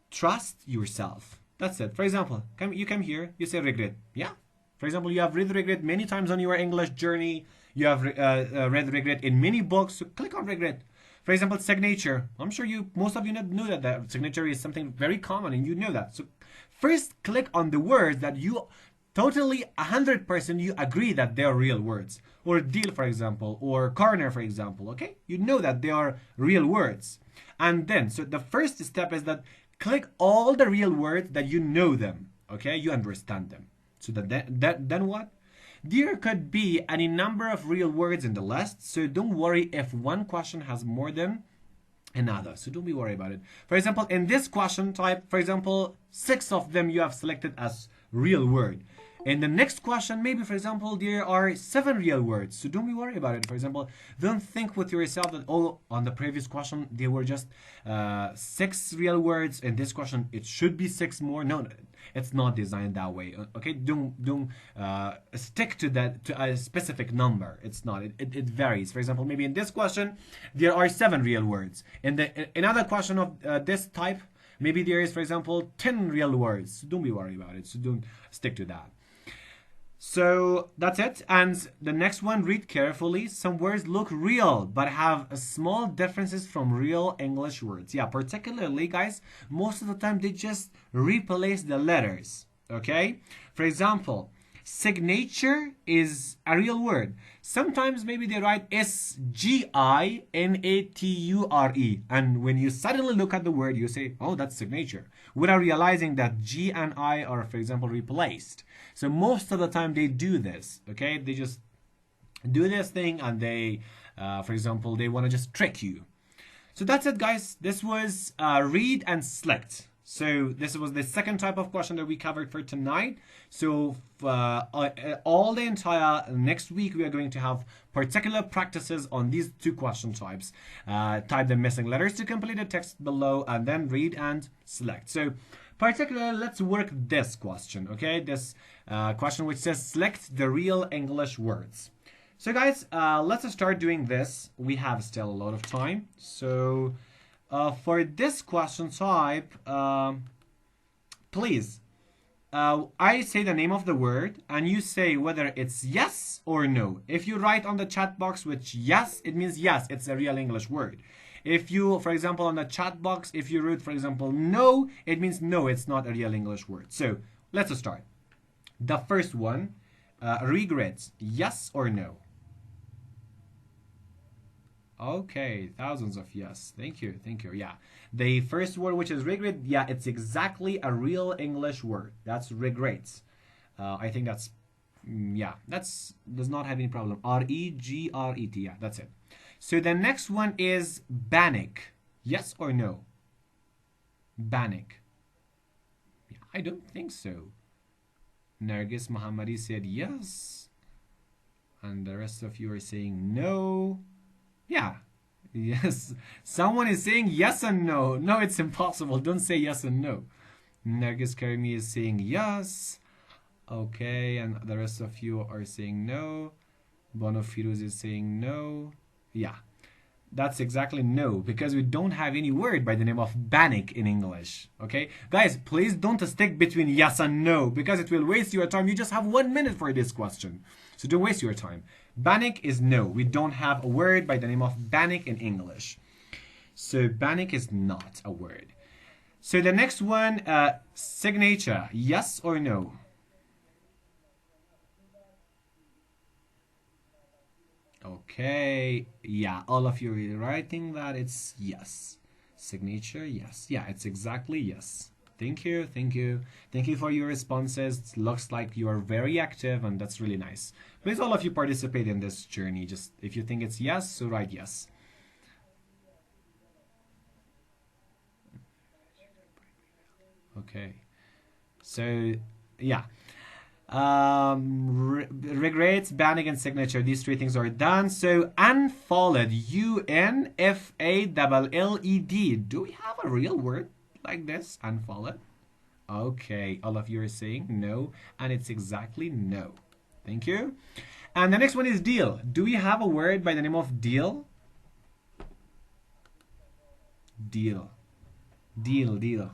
Trust yourself. That's it. For example, you come here, you say regret. Yeah. For example, you have read regret many times on your English journey. You have read regret in many books. So click on regret. For example, signature. I'm sure most of you know that signature is something very common and you know that. So first click on the words that you totally 100% you agree that they are real words. Or deal, for example, or corner, for example. Okay? You know that they are real words. And then, so the first step is that click all the real words that you know them. Okay? You understand them. So then what? There could be any number of real words in the list, so don't worry if one question has more than another. So don't be worried about it. For example, in this question type, for example, 6 of them you have selected as real word. In the next question, maybe for example, there are 7 real words. So don't be worried about it. For example, don't think with yourself that, oh, on the previous question, there were just 6 real words. In this question, it should be 6 more. No, no, it's not designed that way. Okay, don't stick to that, to a specific number. It's not. It varies. For example, maybe in this question, there are 7 real words. In the another question of this type, maybe there is, for example, 10 real words. So don't be worried about it. So don't stick to that. So that's it. And the next one, read carefully. Some words look real but have small differences from real English words. Yeah, particularly, guys, most of the time they just replace the letters. Okay? For example, signature is a real word. Sometimes maybe they write SGINATURE. And when you suddenly look at the word, you say, oh, that's signature. Without realizing that G and I are, for example, replaced. So most of the time they do this, okay? They just do this thing and they, for example, they want to just trick you. So that's it, guys. This was read and select. So this was the second type of question that we covered for tonight. So all the entire next week, we are going to have particular practices on these 2 question types. Type the missing letters to complete the text below and then read and select. So particularly, let's work this question, okay? This question which says select the real English words. So guys, let's start doing this. We have still a lot of time. So for this question type, please, I say the name of the word and you say whether it's yes or no. If you write on the chat box which yes, it means yes, it's a real English word. If you, for example, on the chat box, if you wrote, for example, no, it means no, it's not a real English word. So let's start. The first one, regrets, yes or no? Okay, thousands of yes. Thank you, thank you. Yeah, the first word, which is regret, yeah, it's exactly a real English word. That's regrets. I think that's, yeah, that's does not have any problem. R-E-G-R-E-T, yeah, that's it. So the next one is panic. Yes or no? Panic. Yeah, I don't think so. Nargis Muhammadi said yes. And the rest of you are saying no. Yeah. Yes. Someone is saying yes and no. No, it's impossible. Don't say yes and no. Nargis Karimi is saying yes. Okay. And the rest of you are saying no. Bono Firuz is saying no. Yeah, that's exactly no, because we don't have any word by the name of panic in English. Okay, guys, please don't stick between yes and no, because it will waste your time. You just have 1 minute for this question, so don't waste your time. Panic is no. We don't have a word by the name of panic in English, so panic is not a word. So the next one, signature, yes or no? Okay, yeah, all of you are writing that it's yes. Signature, yes. Yeah, it's exactly yes. Thank you, thank you. Thank you for your responses. It looks like you are very active and that's really nice. Please, all of you participate in this journey. Just if you think it's yes, so write yes. Okay, so yeah. Regrets, banning, and signature. These 3 things are done. So unfollowed, U-N-F-A-L-L-E-D. Do we have a real word like this? Unfollowed. Okay, all of you are saying no, and it's exactly no. Thank you. And the next one is deal. Do we have a word by the name of deal? Deal. Deal.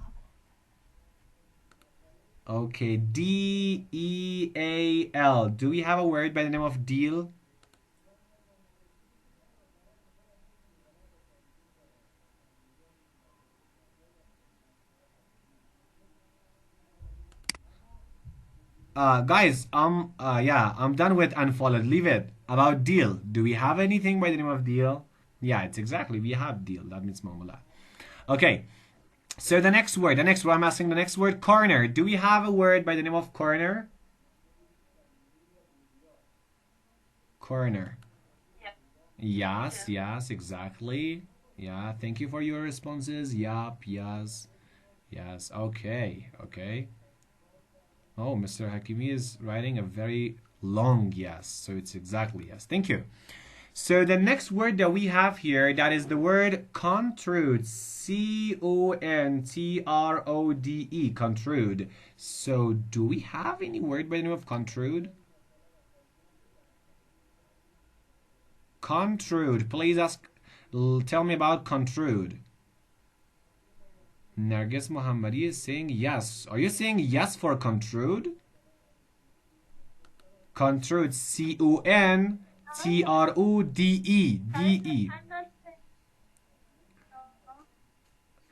Okay, D-E-A-L. Do we have a word by the name of deal? Guys, yeah, I'm done with unfollowed. Leave it. About deal. Do we have anything by the name of deal? Yeah, it's exactly. We have deal. That means mamula. Okay. So the next word, I'm asking the next word, corner. Do we have a word by the name of corner? Corner. Yeah. Yes, exactly. Yeah, thank you for your responses. Yup, yes. Okay. Oh, Mr. Hakimi is writing a very long yes. So it's exactly yes. Thank you. So the next word that we have here, that is the word contrude. C-O-N-T-R-O-D-E. Contrude. So do we have any word by the name of contrude? Contrude. Please tell me about contrude. Nargis Mohammadi is saying yes. Are you saying yes for contrude? Contrude. C-O-N-T-R-O-D-E. D-E. I'm not saying no.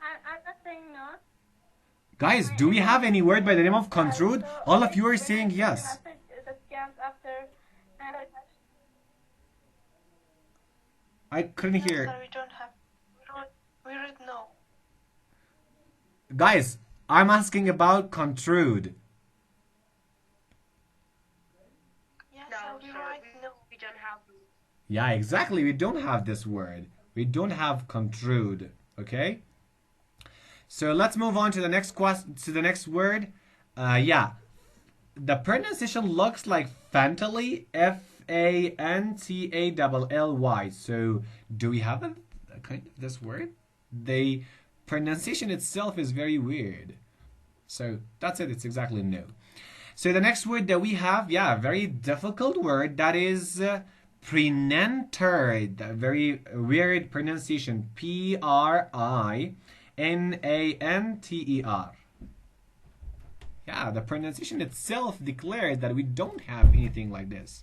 I'm not saying no. Guys, do we have any word by the name of contrude? All of you are saying yes. That comes after. I couldn't hear. Sir, we don't have. We read no. Guys, I'm asking about contrude. Yes, No, sir, we sir, write no. we don't have. Yeah, exactly. We don't have this word. We don't have contrude. Okay? So let's move on to the next word. Yeah. The pronunciation looks like Fantally. F-A-N-T-A-L-L-Y. So do we have a kind of this word? The pronunciation itself is very weird. So that's it. It's exactly no. So the next word that we have, yeah, very difficult word. That is prenenter. Very weird pronunciation. P-R-I-N-A-N-T-E-R. Yeah, the pronunciation itself declares that we don't have anything like this.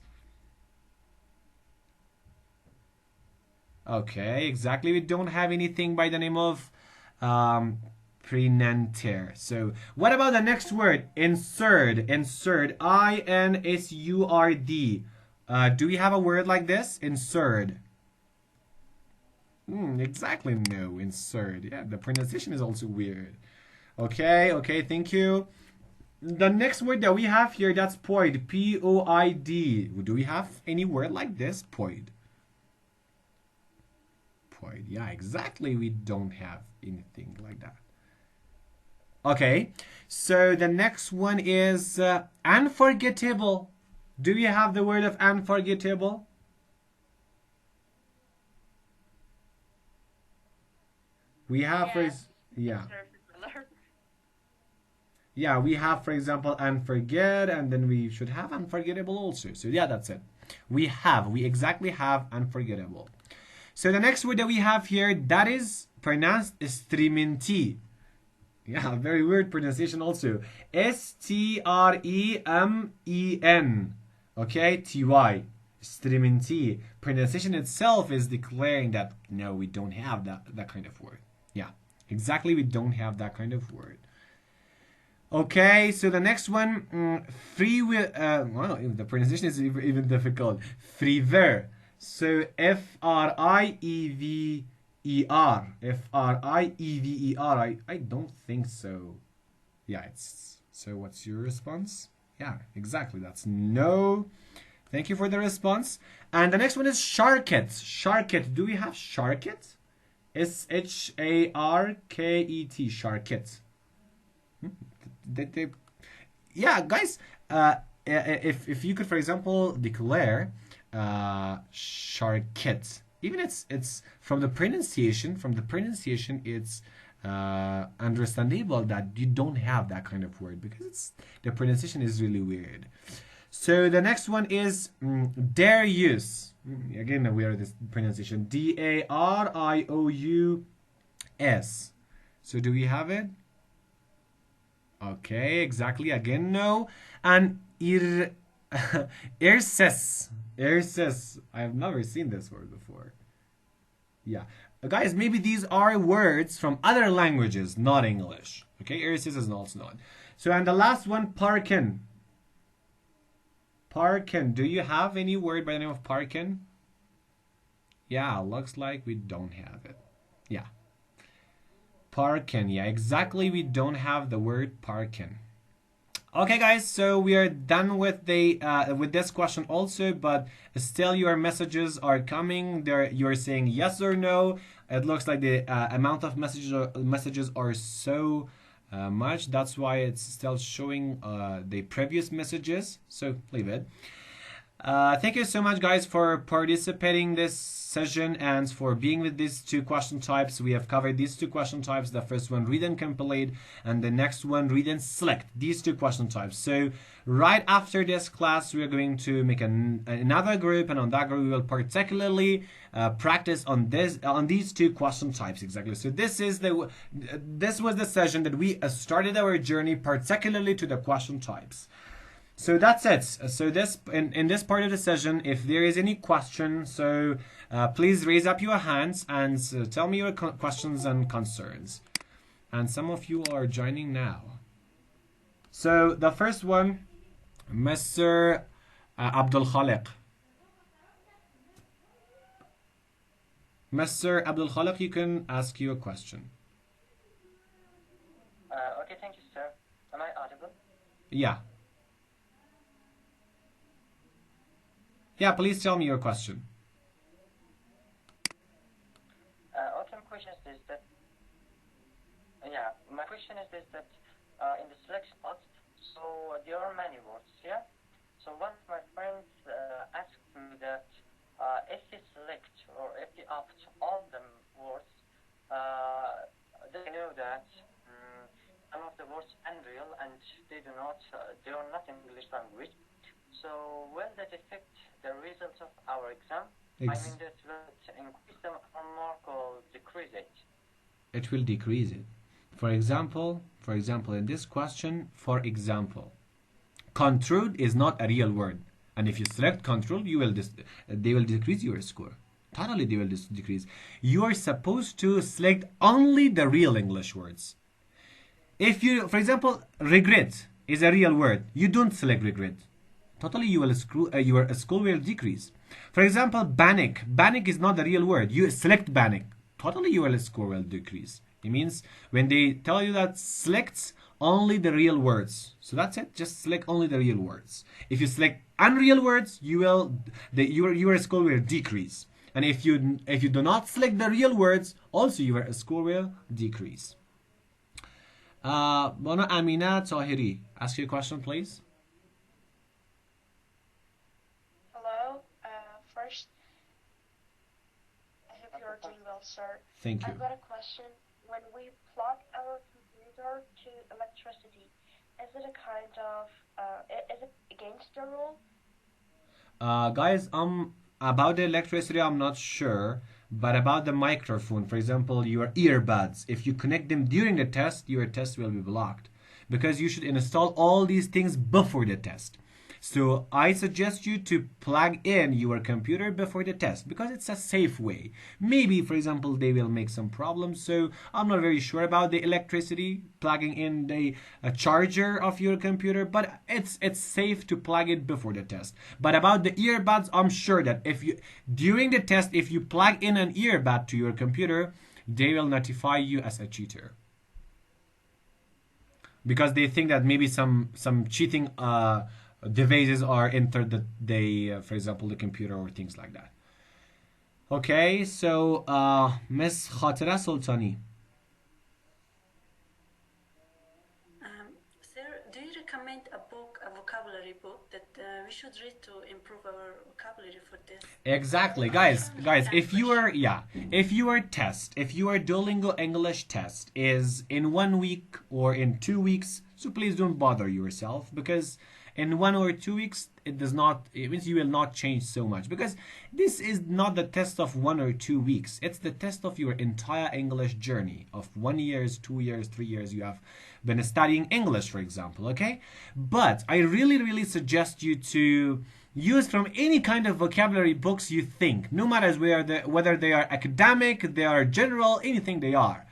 Okay, exactly. We don't have anything by the name of prenenter. So what about the next word? Inserd. Inserd. I-N-S-U-R-D. Do we have a word like this? Inserd. Exactly no. Inserd. Yeah, the pronunciation is also weird. Okay, thank you. The next word that we have here, that's poid. P-O-I-D. Do we have any word like this? Poid. Poid. Yeah, exactly. We don't have anything like that. Okay, so the next one is unforgettable. Do you have the word of unforgettable? We have, yeah. Yeah, we have, for example, unforget, and then we should have unforgettable also. So yeah, that's it. We exactly have unforgettable. So the next word that we have here, that is pronounced strementi. Yeah, very weird pronunciation also. S-T-R-E-M-E-N. Okay, T-Y. Strementi. Pronunciation itself is declaring that, no, we don't have that kind of word. Yeah, exactly, we don't have that kind of word. Okay, so the next one, well, the pronunciation is even difficult. Friver. So F-R-I-E-V-E-R. F-R-I-E-V-E-R. I don't think so. Yeah, so what's your response? Yeah, exactly. That's no. Thank you for the response. And the next one is sharket. Sharket. Do we have sharket? S-H-A-R-K-E-T. Sharket. Yeah, guys, if you could, for example, declare sharket, even it's from the pronunciation it's understandable that you don't have that kind of word because the pronunciation is really weird. So the next one is Darius. Again, we are this pronunciation. D-A-R-I-O-U-S. So do we have it? Okay, exactly. Again, no. And Irses. Irses. I have never seen this word before. Yeah. Guys, maybe these are words from other languages, not English. Okay, Irses is also not. So, and the last one, parkin. Parkin. Do you have any word by the name of parkin? Yeah, looks like we don't have it. Yeah. Parkin. Yeah, exactly. We don't have the word parkin. Okay, guys. So we are done with with this question also, but still your messages are coming. You're saying yes or no. It looks like the amount of messages are so much. That's why it's still showing the previous messages. So leave it. Thank you so much, guys, for participating this session and for being with these two question types. We have covered these two question types. The first one, read and compilate, and the next one, read and select. These two question types. So right after this class, we are going to make another group, and on that group, we will particularly practice on these two question types exactly. So this was the session that we started our journey particularly to the question types. So that's it. So in this part of the session, if there is any question, so please raise up your hands and tell me your questions and concerns. And some of you are joining now. So the first one, Mr. Abdul Khaliq. Mr. Abdul Khaliq, you can ask your question. Okay, thank you, sir. Am I audible? Yeah. Yeah, please tell me your question. Okay, my question is this, that, my question is this, that in the select spot, so there are many words, yeah? So one of my friends asked me that if you select or if you opt all the words, they know that some of the words unreal and they are not English language. So will that affect the results of our exam? I mean, that will increase them or mark or decrease it? It will decrease it. For example, in this question, for example, control is not a real word, and if you select control, they will decrease your score. Totally, they will decrease. You are supposed to select only the real English words. If you, for example, regret is a real word, you don't select regret. Totally, your score will decrease. For example, panic. Panic is not the real word. You select panic. Totally, your score will decrease. It means when they tell you that select only the real words. So that's it. Just select only the real words. If you select unreal words, your score will decrease. And if you do not select the real words, also your score will decrease. Bona Amina Tahiri, ask your question, please. First, I hope you're doing well, sir. Thank you. I've got a question. When we plug our computer to electricity, is it a kind of, is it against the rule? Guys, about the electricity, I'm not sure. But about the microphone, for example, your earbuds, if you connect them during the test, your test will be blocked. Because you should install all these things before the test. So I suggest you to plug in your computer before the test because it's a safe way. Maybe, for example, they will make some problems. So I'm not very sure about the electricity, plugging in the charger of your computer, but it's safe to plug it before the test. But about the earbuds, I'm sure that during the test, if you plug in an earbud to your computer, they will notify you as a cheater. Because they think that maybe some cheating devices are entered that for example, the computer or things like that. Okay, so Miss Khatira Sultani. Sir, do you recommend a vocabulary book that we should read to improve our vocabulary for this? Exactly, guys, if your Duolingo English test is in 1 week or in 2 weeks, so please don't bother yourself because in 1 or 2 weeks, it means you will not change so much because this is not the test of 1 or 2 weeks. It's the test of your entire English journey of 1 year, 2 years, 3 years you have been studying English, for example, okay? But I really, really suggest you to use from any kind of vocabulary books you think, no matter whether they are academic, they are general, anything they are.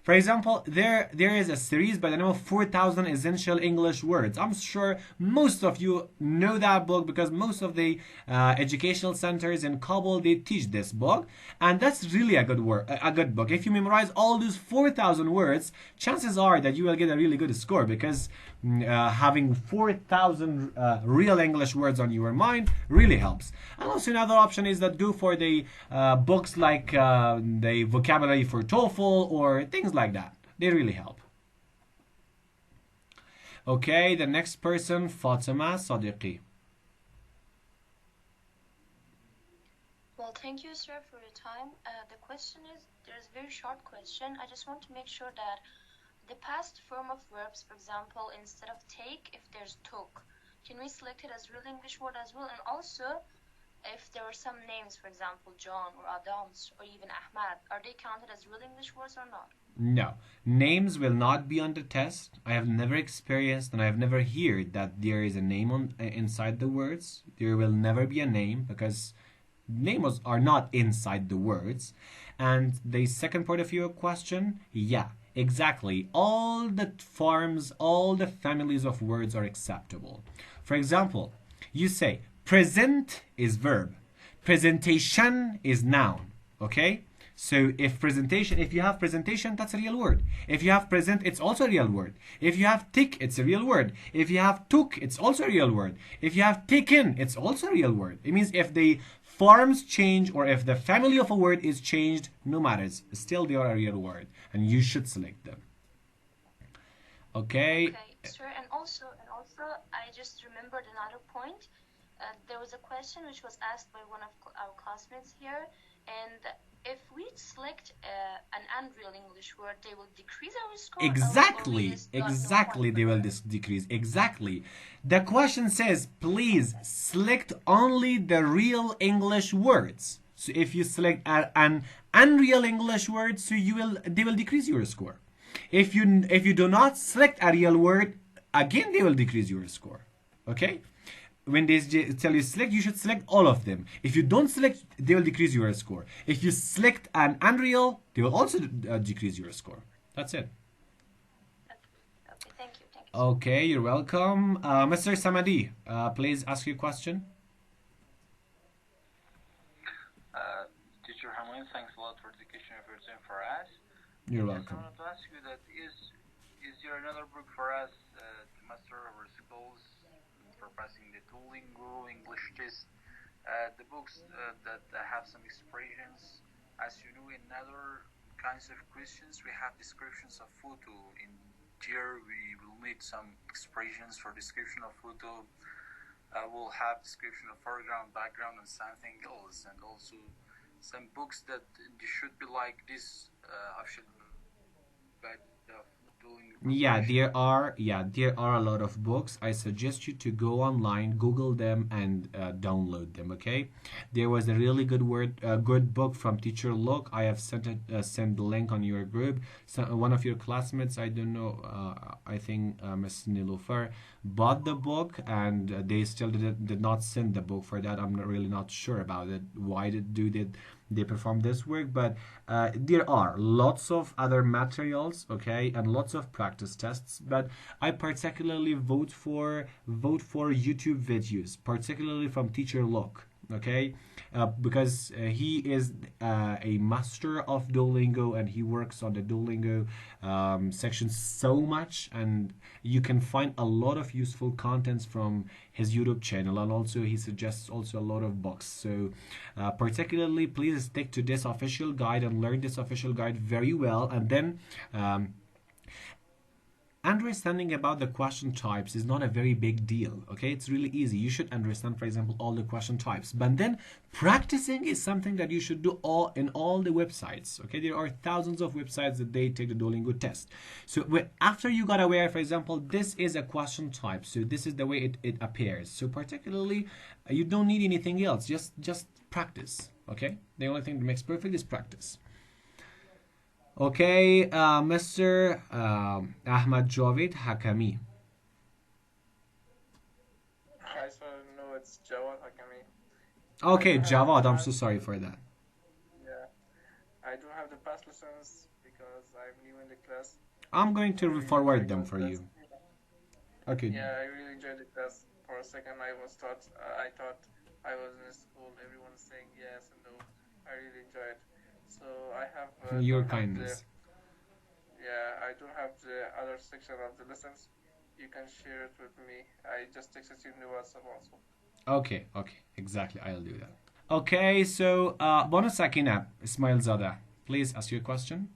For example, there is a series by the name of 4,000 Essential English Words. I'm sure most of you know that book because most of the educational centers in Kabul, they teach this book. And that's really a good book. If you memorize all those 4,000 words, chances are that you will get a really good score because having 4,000 real English words on your mind really helps. And also another option is that go for the books like the vocabulary for TOEFL or things like that. They really help. Okay, the next person, Fatima Sadiqi. Well, thank you, sir, for your time. The question is, there's a very short question. I just want to make sure that the past form of verbs, for example, instead of take, if there's took, can we select it as real English word as well? And also, if there are some names, for example, John or Adams or even Ahmad, are they counted as real English words or not? No, names will not be on the test. I have never experienced and I have never heard that there is a name on inside the words. There will never be a name because names are not inside the words. And the second part of your question, yeah, exactly. All the forms, all the families of words are acceptable. For example, you say present is verb, presentation is noun, okay? So if you have presentation, that's a real word. If you have present, it's also a real word. If you have tick, it's a real word. If you have took, it's also a real word. If you have taken, it's also a real word. It means if the forms change or if the family of a word is changed, no matters. Still they are a real word and you should select them. Okay. Okay, sir. And also, I just remembered another point. There was a question which was asked by one of our classmates here, and if we select an unreal English word, they will decrease our score. Exactly, they will decrease. Exactly. The question says, please select only the real English words. So if you select an unreal English word, so they will decrease your score. If you do not select a real word, again they will decrease your score. Okay? When they tell you select, you should select all of them. If you don't select, they will decrease your score. If you select an unreal, they will also decrease your score. That's it. Okay, thank you. Okay, you're welcome. Mr. Samadi, please ask your question. Teacher Hamid, thanks a lot for the education of your time for us. You're welcome. I wanted to ask you that is there another book for us to master our skills for passing the Duolingo English test? The books that have some expressions. As you know, in other kinds of questions, we have descriptions of photo. In here, we will need some expressions for description of photo. We'll have description of foreground, background, and something else. And also some books that should be like this option. Yeah, there are a lot of books. I suggest you to go online, Google them, and download them. Okay, there was a really good book from Teacher Look. I have sent the link on your group. So one of your classmates, I don't know, I think Miss Nilofer bought the book, and they still did not send the book for that. I'm really not sure about it. Why did they perform this work? But there are lots of other materials, okay, and lots of practice tests. But I particularly vote for YouTube videos, particularly from Teacher Look, okay, because he is a master of Duolingo and he works on the Duolingo section so much, and you can find a lot of useful contents from his YouTube channel, and also he suggests also a lot of books. So particularly, please stick to this official guide and learn this official guide very well, and then understanding about the question types is not a very big deal. Okay, it's really easy. You should understand, for example, all the question types, but then practicing is something that you should do in all the websites. Okay, there are thousands of websites that they take the Duolingo test. So after you got aware, for example, this is a question type, so this is the way it appears. So particularly, you don't need anything else. Just practice. Okay, the only thing that makes perfect is practice. Okay, Mr. Ahmad Javid Hakami. Hi, sir. No, it's Jawad Hakami. Okay, Jawad, I'm so sorry for that. Yeah, I don't have the past lessons because I'm new in the class. I'm going to forward them for you. Okay. Yeah, I really enjoyed the class. For a second, I thought I was in school. Everyone's saying yes and no. I really enjoyed. So I have your kindness. I don't have the other section of the lessons. You can share it with me. I just texted you in the WhatsApp also. Okay, exactly. I'll do that. Okay, so bonus Sakina Ismail Zada, please ask your question.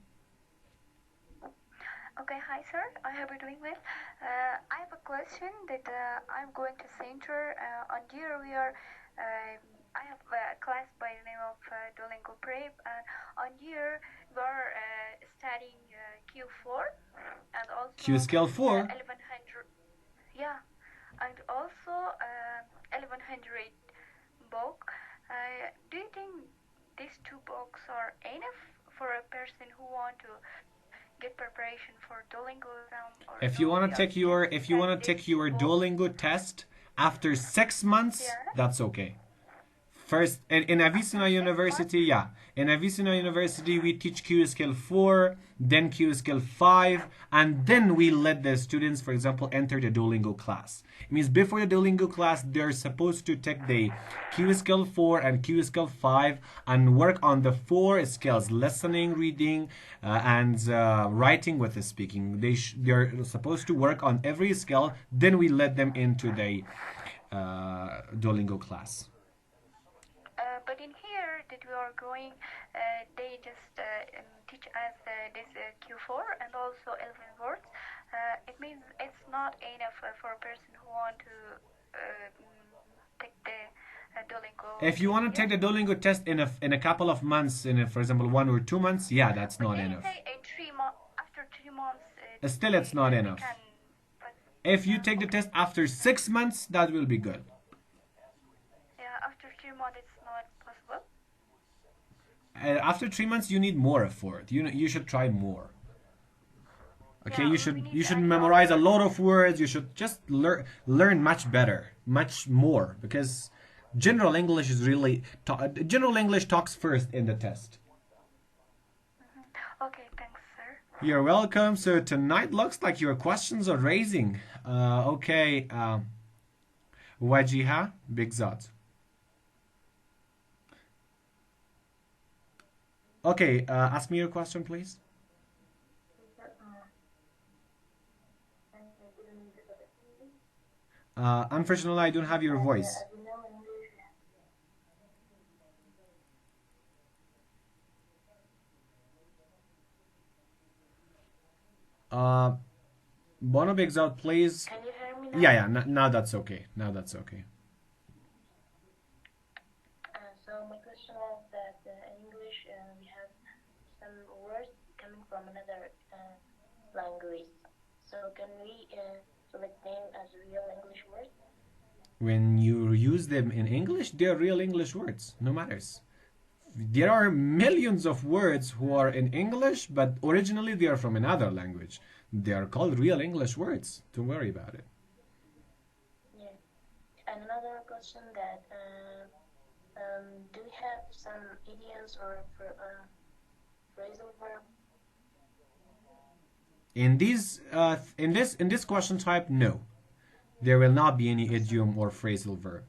Okay, hi sir. I hope you're doing well. I have a question that I'm going to center on dear we are. I have a class by the name of Duolingo Prep, and on year we are studying Q4 and also Q skill 4. 1100. Yeah, and also 1100 book. Do you think these two books are enough for a person who want to get preparation for Duolingo exam? Or If you no, want we to are take your just if you want studying to take these your books? Duolingo test after 6 months, Yeah. that's okay. First, in Avicenna University, yeah. In Avicenna University, we teach Q skill 4, then Q skill 5, and then we let the students, for example, enter the Duolingo class. It means before the Duolingo class, they're supposed to take the Q skill 4 and Q skill 5 and work on the 4 skills: listening, reading, and writing with the speaking. They're supposed to work on every skill. Then we let them into the Duolingo class. But in here that we are going, they just teach us this Q4 and also 11 words. It means it's not enough for a person who want to take the Duolingo. If you want to take the Duolingo test in a couple of months, for example 1 or 2 months, yeah, that's not enough. Say in 3 months, after 3 months. Still, it's not enough. If you take the test after 6 months, that will be good. Yeah, after 3 months, it's not possible. After 3 months, you need more effort. You should try more. Okay, Yeah, you should memorize a lot of words. You should just learn much better, much more, because general English is really general English talks first in the test. Okay, thanks, sir. You're welcome. So tonight looks like your questions are raising. Okay, Wajiha Bigzat. Okay, ask me your question, please. Unfortunately, I don't have your voice. Bono Bigs out, please. Can you hear me now? Yeah, now that's okay. Now that's okay. So my question was that in English we have some words coming from another language. So can we select them as real English words? When you use them in English, they're real English words. No matters. There are millions of words who are in English, but originally they are from another language. They are called real English words. Don't worry about it. Yeah. And another question that do we have some idioms or phrasal verb? In this question type, no. There will not be any idiom or phrasal verb.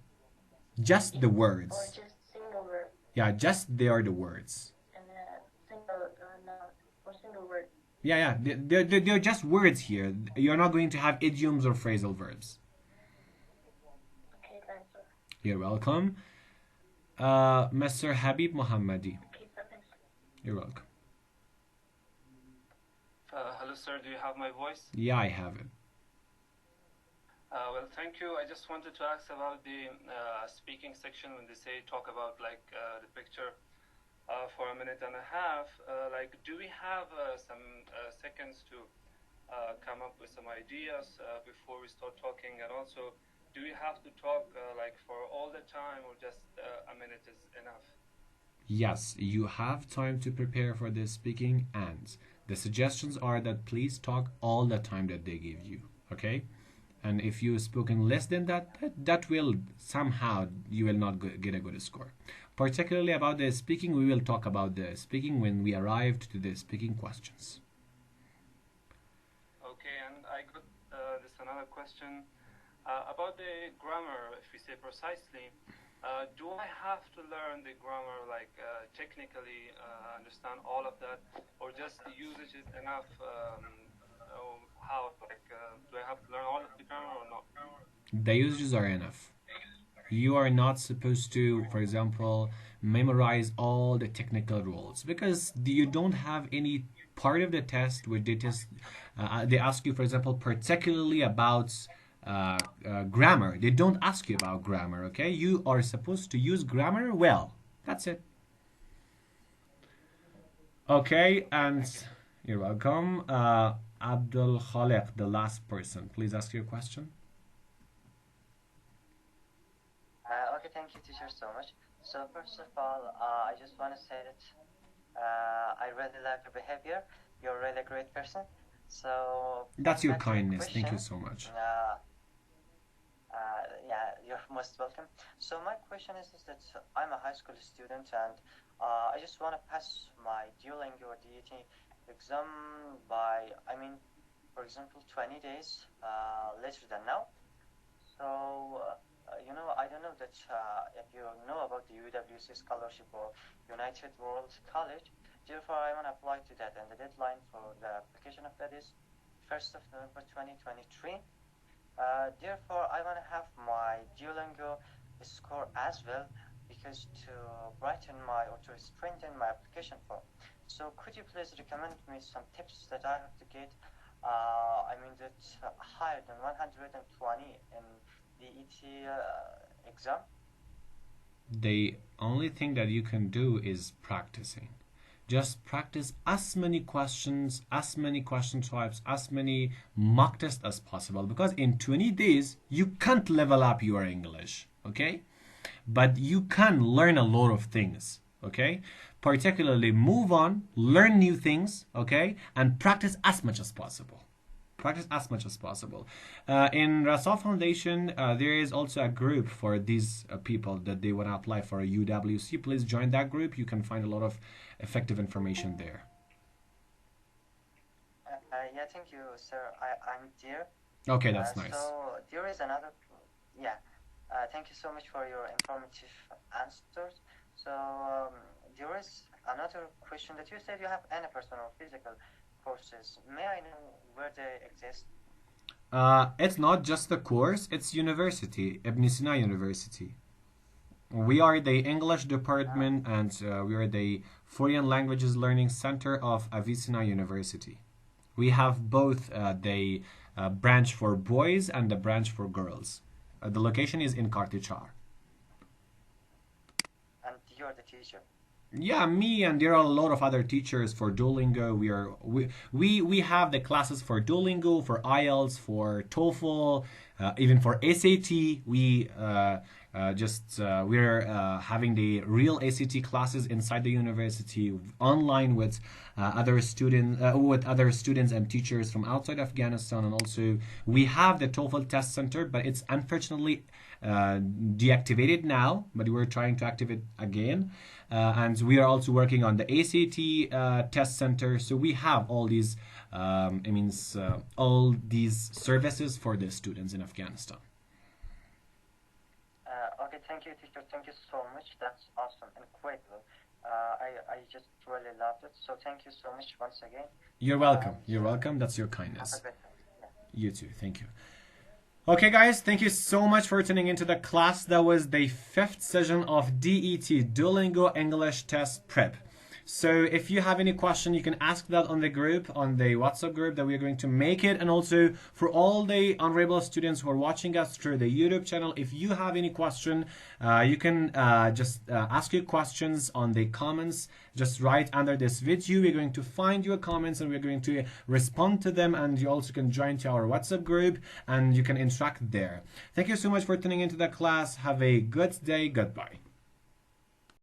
Just the words. Or just single verb? Yeah, just they are the words. And single word. Yeah. They're just words here. You're not going to have idioms or phrasal verbs. Okay, thanks. You're welcome. Mr. Habib Mohammadi. Okay, thanks. You're welcome. Hello, sir. Do you have my voice? Yeah, I have it. Well, thank you. I just wanted to ask about the speaking section when they say talk about the picture for a minute and a half. Do we have some seconds to come up with some ideas before we start talking? And also, do we have to talk for all the time, or just a minute is enough? Yes, you have time to prepare for this speaking, and the suggestions are that please talk all the time that they give you. Okay? And if you've spoken less than that will somehow you will not get a good score. Particularly about the speaking, we will talk about the speaking when we arrived to the speaking questions. Okay, and I got this another question about the grammar. If we say precisely, do I have to learn the grammar technically, understand all of that, or just the usage is enough? How do I have to learn all of the grammar or not? The usages are enough. You are not supposed to, for example, memorize all the technical rules because you don't have any part of the test where they ask you, for example, particularly about grammar. They don't ask you about grammar, okay? You are supposed to use grammar well. That's it. Okay, and you're welcome. Abdul Khaliq, the last person. Please ask your question. Okay, thank you, teacher, so much. So first of all, I just want to say that I really like your behavior. You're a really great person. So That's your back to the kindness. Thank you question. so much. Yeah, you're most welcome. So my question is that I'm a high school student and I just want to pass my Duolingo or DET exam by, I mean, for example, 20 days later than now. So, I don't know that if you know about the UWC scholarship or United World College. Therefore, I want to apply to that, and the deadline for the application of that is 1st of November 2023. Therefore, I want to have my Duolingo score as well because to brighten my or to strengthen my application form. So could you please recommend me some tips that I have to get? That's higher than 120 in the ET exam. The only thing that you can do is practicing. Just practice as many questions, as many question types, as many mock tests as possible because in 20 days you can't level up your English, okay? But you can learn a lot of things, okay? Particularly move on, learn new things, okay? And practice as much as possible. Practice as much as possible. In Rasal Foundation, there is also a group for these people that they want to apply for a UWC. Please join that group. You can find a lot of effective information there. Yeah, thank you, sir. I'm there. Okay, that's nice. So there is another, yeah. Thank you so much for your informative answers. So there is another question that you said you have any personal physical courses. May I know where they exist? It's not just the course, it's university, Ibn Sina University. We are the English department and we are the Foreign Languages Learning Center of Avicenna University. We have both the branch for boys and the branch for girls. The location is in Kartichar. And you're the teacher? Yeah, me and there are a lot of other teachers for Duolingo. We have the classes for Duolingo, for IELTS, for TOEFL, even for SAT. We're having the real ACT classes inside the university online with other students and teachers from outside Afghanistan. And also we have the TOEFL test center, but it's unfortunately deactivated now, but we're trying to activate again. And we are also working on the ACT test center. So we have all these all these services for the students in Afghanistan. Okay, thank you, teacher. Thank you so much. That's awesome, incredible. I just really loved it. So thank you so much once again. You're welcome. You're welcome. That's your kindness. You too. Thank you. Okay, guys, thank you so much for tuning into the class. That was the 5th session of DET, Duolingo English Test Prep. So if you have any question, you can ask that on the group, on the WhatsApp group that we are going to make it. And also for all the honorable students who are watching us through the YouTube channel, if you have any question, you can just ask your questions on the comments. Just write under this video. We're going to find your comments and we're going to respond to them. And you also can join to our WhatsApp group and you can interact there. Thank you so much for tuning into the class. Have a good day. Goodbye.